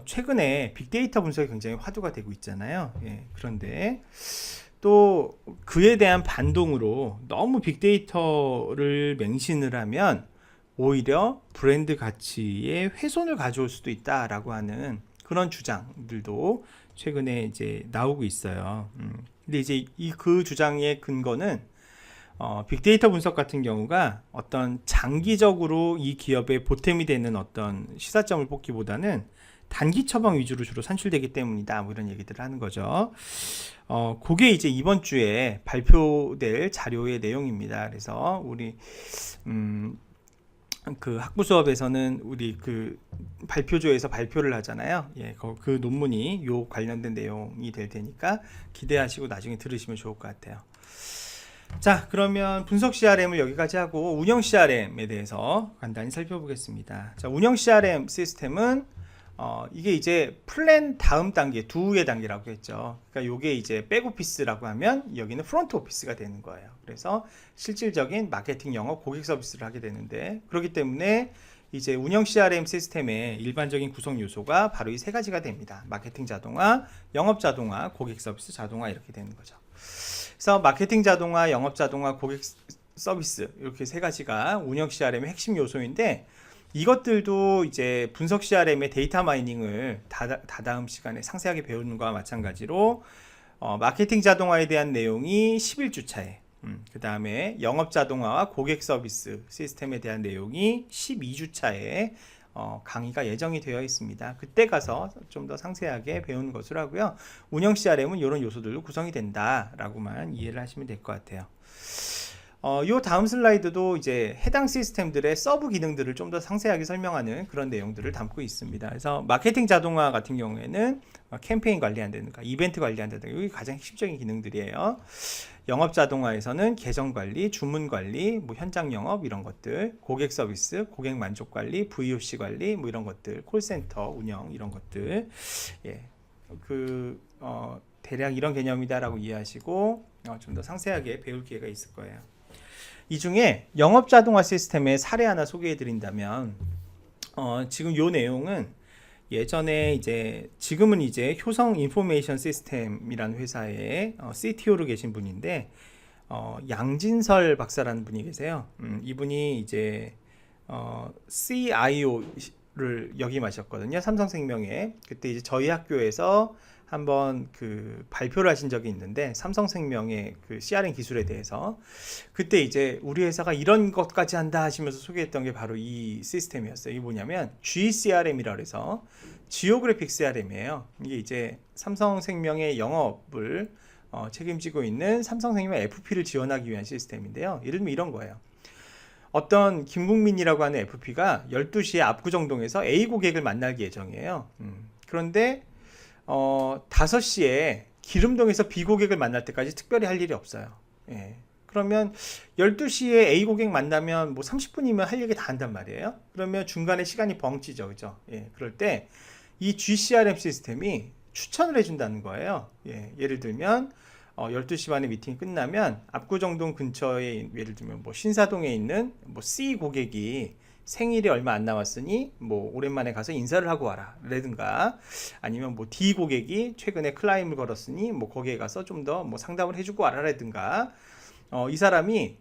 최근에 빅데이터 분석이 굉장히 화두가 되고 있잖아요. 그런데 또 그에 대한 반동으로 너무 빅데이터를 맹신을 하면 오히려 브랜드 가치에 훼손을 가져올 수도 있다라고 하는 그런 주장들도 최근에 이제 나오고 있어요. 근데 이제 그 주장의 근거는 빅데이터 분석 같은 경우가 어떤 장기적으로 이 기업의 보탬이 되는 어떤 시사점을 뽑기보다는 단기 처방 위주로 주로 산출되기 때문이다, 뭐 이런 얘기들을 하는 거죠. 그게 이제 이번 주에 발표될 자료의 내용입니다. 그래서 우리 그 학부 수업에서는 우리 그 발표조에서 발표를 하잖아요. 그 논문이 요 관련된 내용이 될 테니까 기대하시고 나중에 들으시면 좋을 것 같아요. 자, 그러면 분석 CRM을 여기까지 하고 운영 CRM에 대해서 간단히 살펴보겠습니다. 자, 운영 CRM 시스템은 이게 이제 플랜 다음 단계, 두의 단계라고 했죠. 그러니까 요게 이제 백오피스라고 하면 여기는 프론트 오피스가 되는 거예요. 그래서 실질적인 마케팅 영업, 고객 서비스를 하게 되는데, 그렇기 때문에 이제 운영 CRM 시스템의 일반적인 구성 요소가 바로 이 세 가지가 됩니다. 마케팅 자동화, 영업 자동화, 고객 서비스 자동화, 이렇게 되는 거죠. 그래서 마케팅 자동화, 영업 자동화, 고객 서비스, 이렇게 세 가지가 운영 CRM의 핵심 요소인데, 이것들도 이제 분석 CRM의 데이터 마이닝을 다다음 시간에 상세하게 배우는 것과 마찬가지로 마케팅 자동화에 대한 내용이 11주차에, 그 다음에 영업 자동화와 고객 서비스 시스템에 대한 내용이 12주차에 강의가 예정이 되어 있습니다. 그때 가서 좀 더 상세하게 배우는 것으로 하고요. 운영 CRM은 이런 요소들로 구성이 된다라고만 이해를 하시면 될 것 같아요. 요 다음 슬라이드도 이제 해당 시스템들의 서브 기능들을 좀 더 상세하게 설명하는 그런 내용들을 담고 있습니다. 그래서 마케팅 자동화 같은 경우에는 캠페인 관리한다든가 이벤트 관리한다든가, 이게 가장 핵심적인 기능들이에요. 영업 자동화에서는 계정 관리, 주문 관리, 뭐 현장 영업 이런 것들, 고객 서비스, 고객 만족 관리, VOC 관리, 뭐 이런 것들, 콜센터 운영 이런 것들, 대략 이런 개념이다라고 이해하시고 좀 더 상세하게 배울 기회가 있을 거예요. 이 중에 영업 자동화 시스템의 사례 하나 소개해 드린다면 지금 요 내용은 예전에 이제 지금은 이제 효성 인포메이션 시스템이라는 회사의 CTO로 계신 분인데 양진설 박사라는 분이 계세요. 이분이 이제 CIO를 역임하셨거든요. 삼성생명에. 그때 이제 저희 학교에서 한번 그 발표를 하신 적이 있는데 삼성생명의 그 CRM 기술에 대해서 그때 이제 우리 회사가 이런 것까지 한다 하시면서 소개했던 게 바로 이 시스템이었어요. 이게 뭐냐면 GCRM이라고 해서 지오그래픽 CRM이에요. 이게 이제 삼성생명의 영업을 책임지고 있는 삼성생명 FP를 지원하기 위한 시스템인데요. 예를 들면 이런 거예요. 어떤 김국민이라고 하는 FP가 12시에 압구정동에서 A 고객을 만날 예정이에요. 그런데 5시에 기름동에서 B 고객을 만날 때까지 특별히 할 일이 없어요. 예. 그러면 12시에 A 고객 만나면 뭐 30분이면 할 얘기 다 한단 말이에요. 그러면 중간에 시간이 벙찌죠. 그죠? 예. 그럴 때 이 GCRM 시스템이 추천을 해준다는 거예요. 예. 예를 들면 12시 반에 미팅이 끝나면 압구정동 근처에 예를 들면 뭐 신사동에 있는 뭐 C 고객이 생일이 얼마 안 남았으니 뭐 오랜만에 가서 인사를 하고 와라 라든가 아니면 뭐 D 고객이 최근에 클라임을 걸었으니 뭐 거기에 가서 좀 더 뭐 상담을 해주고 와라 라든가 이 사람이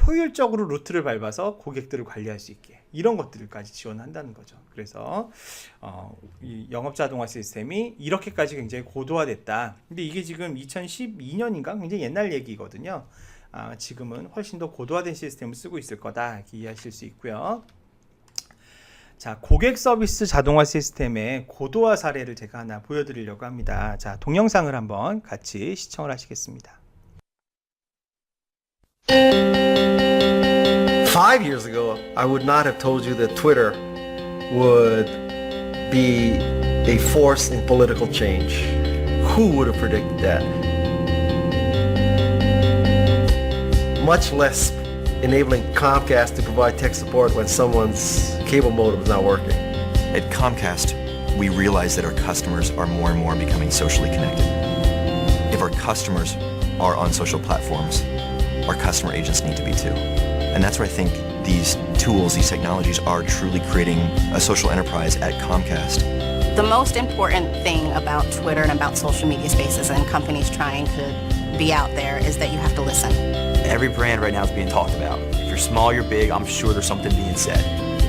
효율적으로 루트를 밟아서 고객들을 관리할 수 있게 이런 것들까지 지원한다는 거죠. 그래서 이 영업 자동화 시스템이 이렇게까지 굉장히 고도화됐다. 근데 이게 지금 2012년인가 굉장히 옛날 얘기거든요. 지금은 훨씬 더 고도화된 시스템을 쓰고 있을 거다 이렇게 이해하실 수 있고요. 자, 고객 서비스 자동화 시스템의 고도화 사례를 제가 하나 보여드리려고 합니다. 자, 동영상을 한번 같이 시청을 하시겠습니다. 5 years ago, I would not have told you that Twitter would be a force in political change. Who would have predicted that? Much less enabling Comcast to provide tech support when someone's cable modem is not working. At Comcast, we realize that our customers are more and more becoming socially connected. If our customers are on social platforms, our customer agents need to be too. And that's where I think these tools, these technologies are truly creating a social enterprise at Comcast. The most important thing about Twitter and about social media spaces and companies trying to be out there is that you have to listen. Every brand right now is being talked about. If you're small, you're big, I'm sure there's something being said.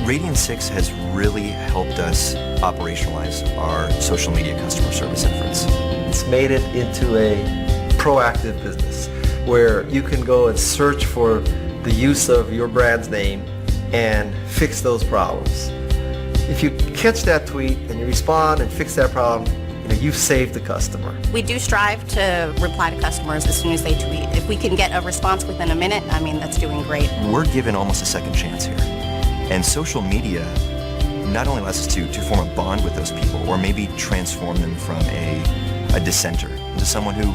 Radian6 has really helped us operationalize our social media customer service efforts. It's made it into a proactive business where you can go and search for the use of your brand's name and fix those problems. If you catch that tweet and you respond and fix that problem, you've saved the customer. We do strive to reply to customers as soon as they tweet. If we can get a response within a minute, I mean, that's doing great. We're given almost a second chance here. And social media not only allows us to form a bond with those people or maybe transform them from a dissenter into someone who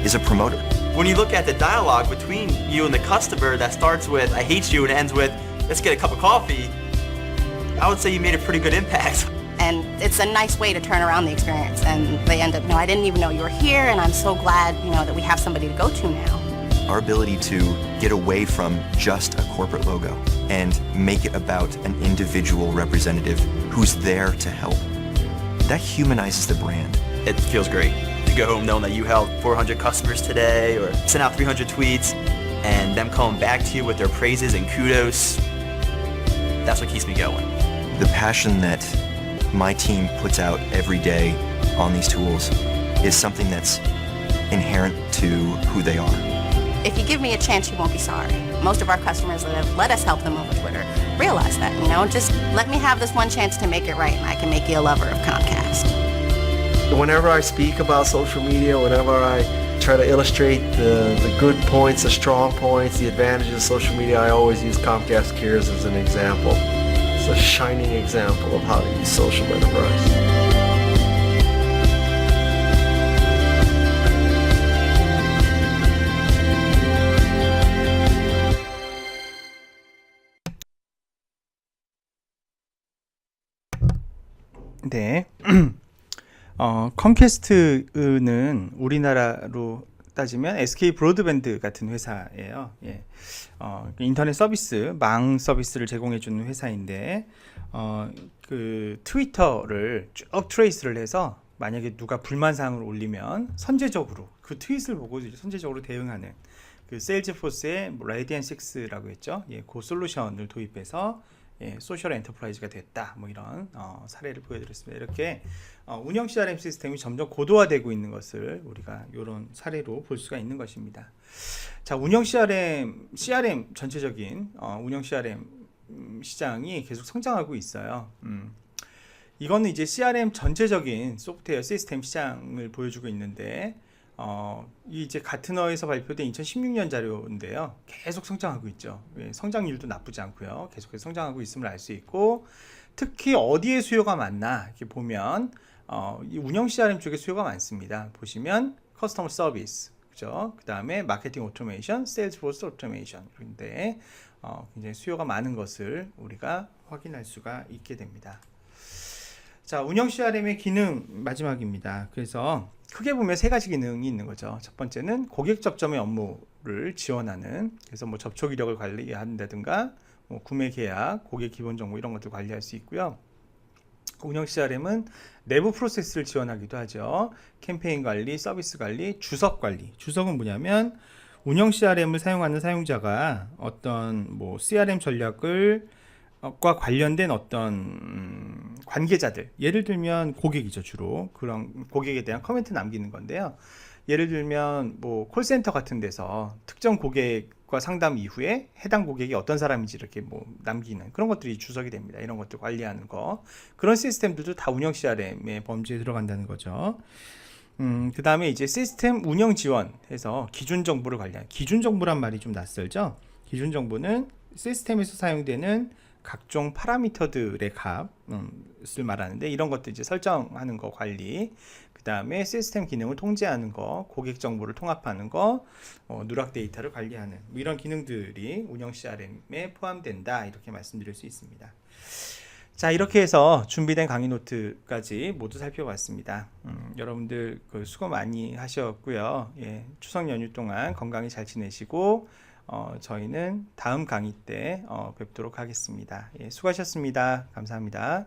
is a promoter. When you look at the dialogue between you and the customer that starts with, I hate you, and ends with, let's get a cup of coffee, I would say you made a pretty good impact. And it's a nice way to turn around the experience. And they end up, no, I didn't even know you were here, and I'm so glad, that we have somebody to go to now. Our ability to get away from just a corporate logo and make it about an individual representative who's there to help. That humanizes the brand. It feels great to go home knowing that you helped 400 customers today or sent out 300 tweets and them coming back to you with their praises and kudos. That's what keeps me going. The passion that my team puts out every day on these tools is something that's inherent to who they are. If you give me a chance, you won't be sorry. Most of our customers that have let us help them over Twitter realize that, just let me have this one chance to make it right and I can make you a lover of Comcast. Whenever I speak about social media, whenever I try to illustrate the good points, the strong points, the advantages of social media, I always use Comcast Cares as an example. It's a shining example of how to use social enterprise. 네. 컴캐스트는 우리나라로 따지면 SK 브로드밴드 같은 회사예요. 예. 인터넷 서비스, 망 서비스를 제공해주는 회사인데 그 트위터를 쭉 트레이스를 해서 만약에 누가 불만 사항을 올리면 선제적으로 그 트윗을 보고 선제적으로 대응하는 그 세일즈포스의 라디안6라고 했죠. 예, 그 솔루션을 도입해서 예, 소셜 엔터프라이즈가 됐다. 뭐 이런 사례를 보여드렸습니다. 이렇게 운영 CRM 시스템이 점점 고도화되고 있는 것을 우리가 이런 사례로 볼 수가 있는 것입니다. 자, 운영 CRM 전체적인 운영 CRM 시장이 계속 성장하고 있어요. 이거는 이제 CRM 전체적인 소프트웨어 시스템 시장을 보여주고 있는데 이 이제 가트너에서 발표된 2016년 자료인데요. 계속 성장하고 있죠. 예, 성장률도 나쁘지 않고요. 계속해서 성장하고 있음을 알 수 있고, 특히 어디에 수요가 많나 이렇게 보면 이 운영 CRM 쪽에 수요가 많습니다. 보시면 커스터머 서비스, 그죠? 그 다음에 마케팅 오토메이션, 세일즈포스 오토메이션. 그런데 굉장히 수요가 많은 것을 우리가 확인할 수가 있게 됩니다. 자, 운영 CRM의 기능 마지막입니다. 그래서 크게 보면 세 가지 기능이 있는 거죠. 첫 번째는 고객 접점의 업무를 지원하는, 그래서 뭐 접촉 이력을 관리한다든가 뭐 구매 계약, 고객 기본 정보 이런 것들 관리할 수 있고요. 운영 CRM은 내부 프로세스를 지원하기도 하죠. 캠페인 관리, 서비스 관리, 주석 관리. 주석은 뭐냐면 운영 CRM을 사용하는 사용자가 어떤 뭐 CRM 전략을 과 관련된 어떤 관계자들, 예를 들면 고객이죠. 주로 그런 고객에 대한 코멘트 남기는 건데요. 예를 들면 뭐 콜센터 같은 데서 특정 고객과 상담 이후에 해당 고객이 어떤 사람인지 이렇게 뭐 남기는 그런 것들이 주석이 됩니다. 이런 것들 관리하는 거, 그런 시스템들도 다 운영 CRM의 범주에 들어간다는 거죠. 그 다음에 이제 시스템 운영 지원해서 기준 정보를 관리하는, 기준 정보란 말이 좀 낯설죠. 기준 정보는 시스템에서 사용되는 각종 파라미터들의 값을 말하는데, 이런 것들 이제 설정하는 거 관리, 그 다음에 시스템 기능을 통제하는 거, 고객 정보를 통합하는 거, 누락 데이터를 관리하는 뭐 이런 기능들이 운영 CRM에 포함된다, 이렇게 말씀드릴 수 있습니다. 자, 이렇게 해서 준비된 강의 노트까지 모두 살펴봤습니다. 여러분들 수고 많이 하셨고요. 예, 추석 연휴 동안 건강히 잘 지내시고 저희는 다음 강의 때 뵙도록 하겠습니다. 예, 수고하셨습니다. 감사합니다.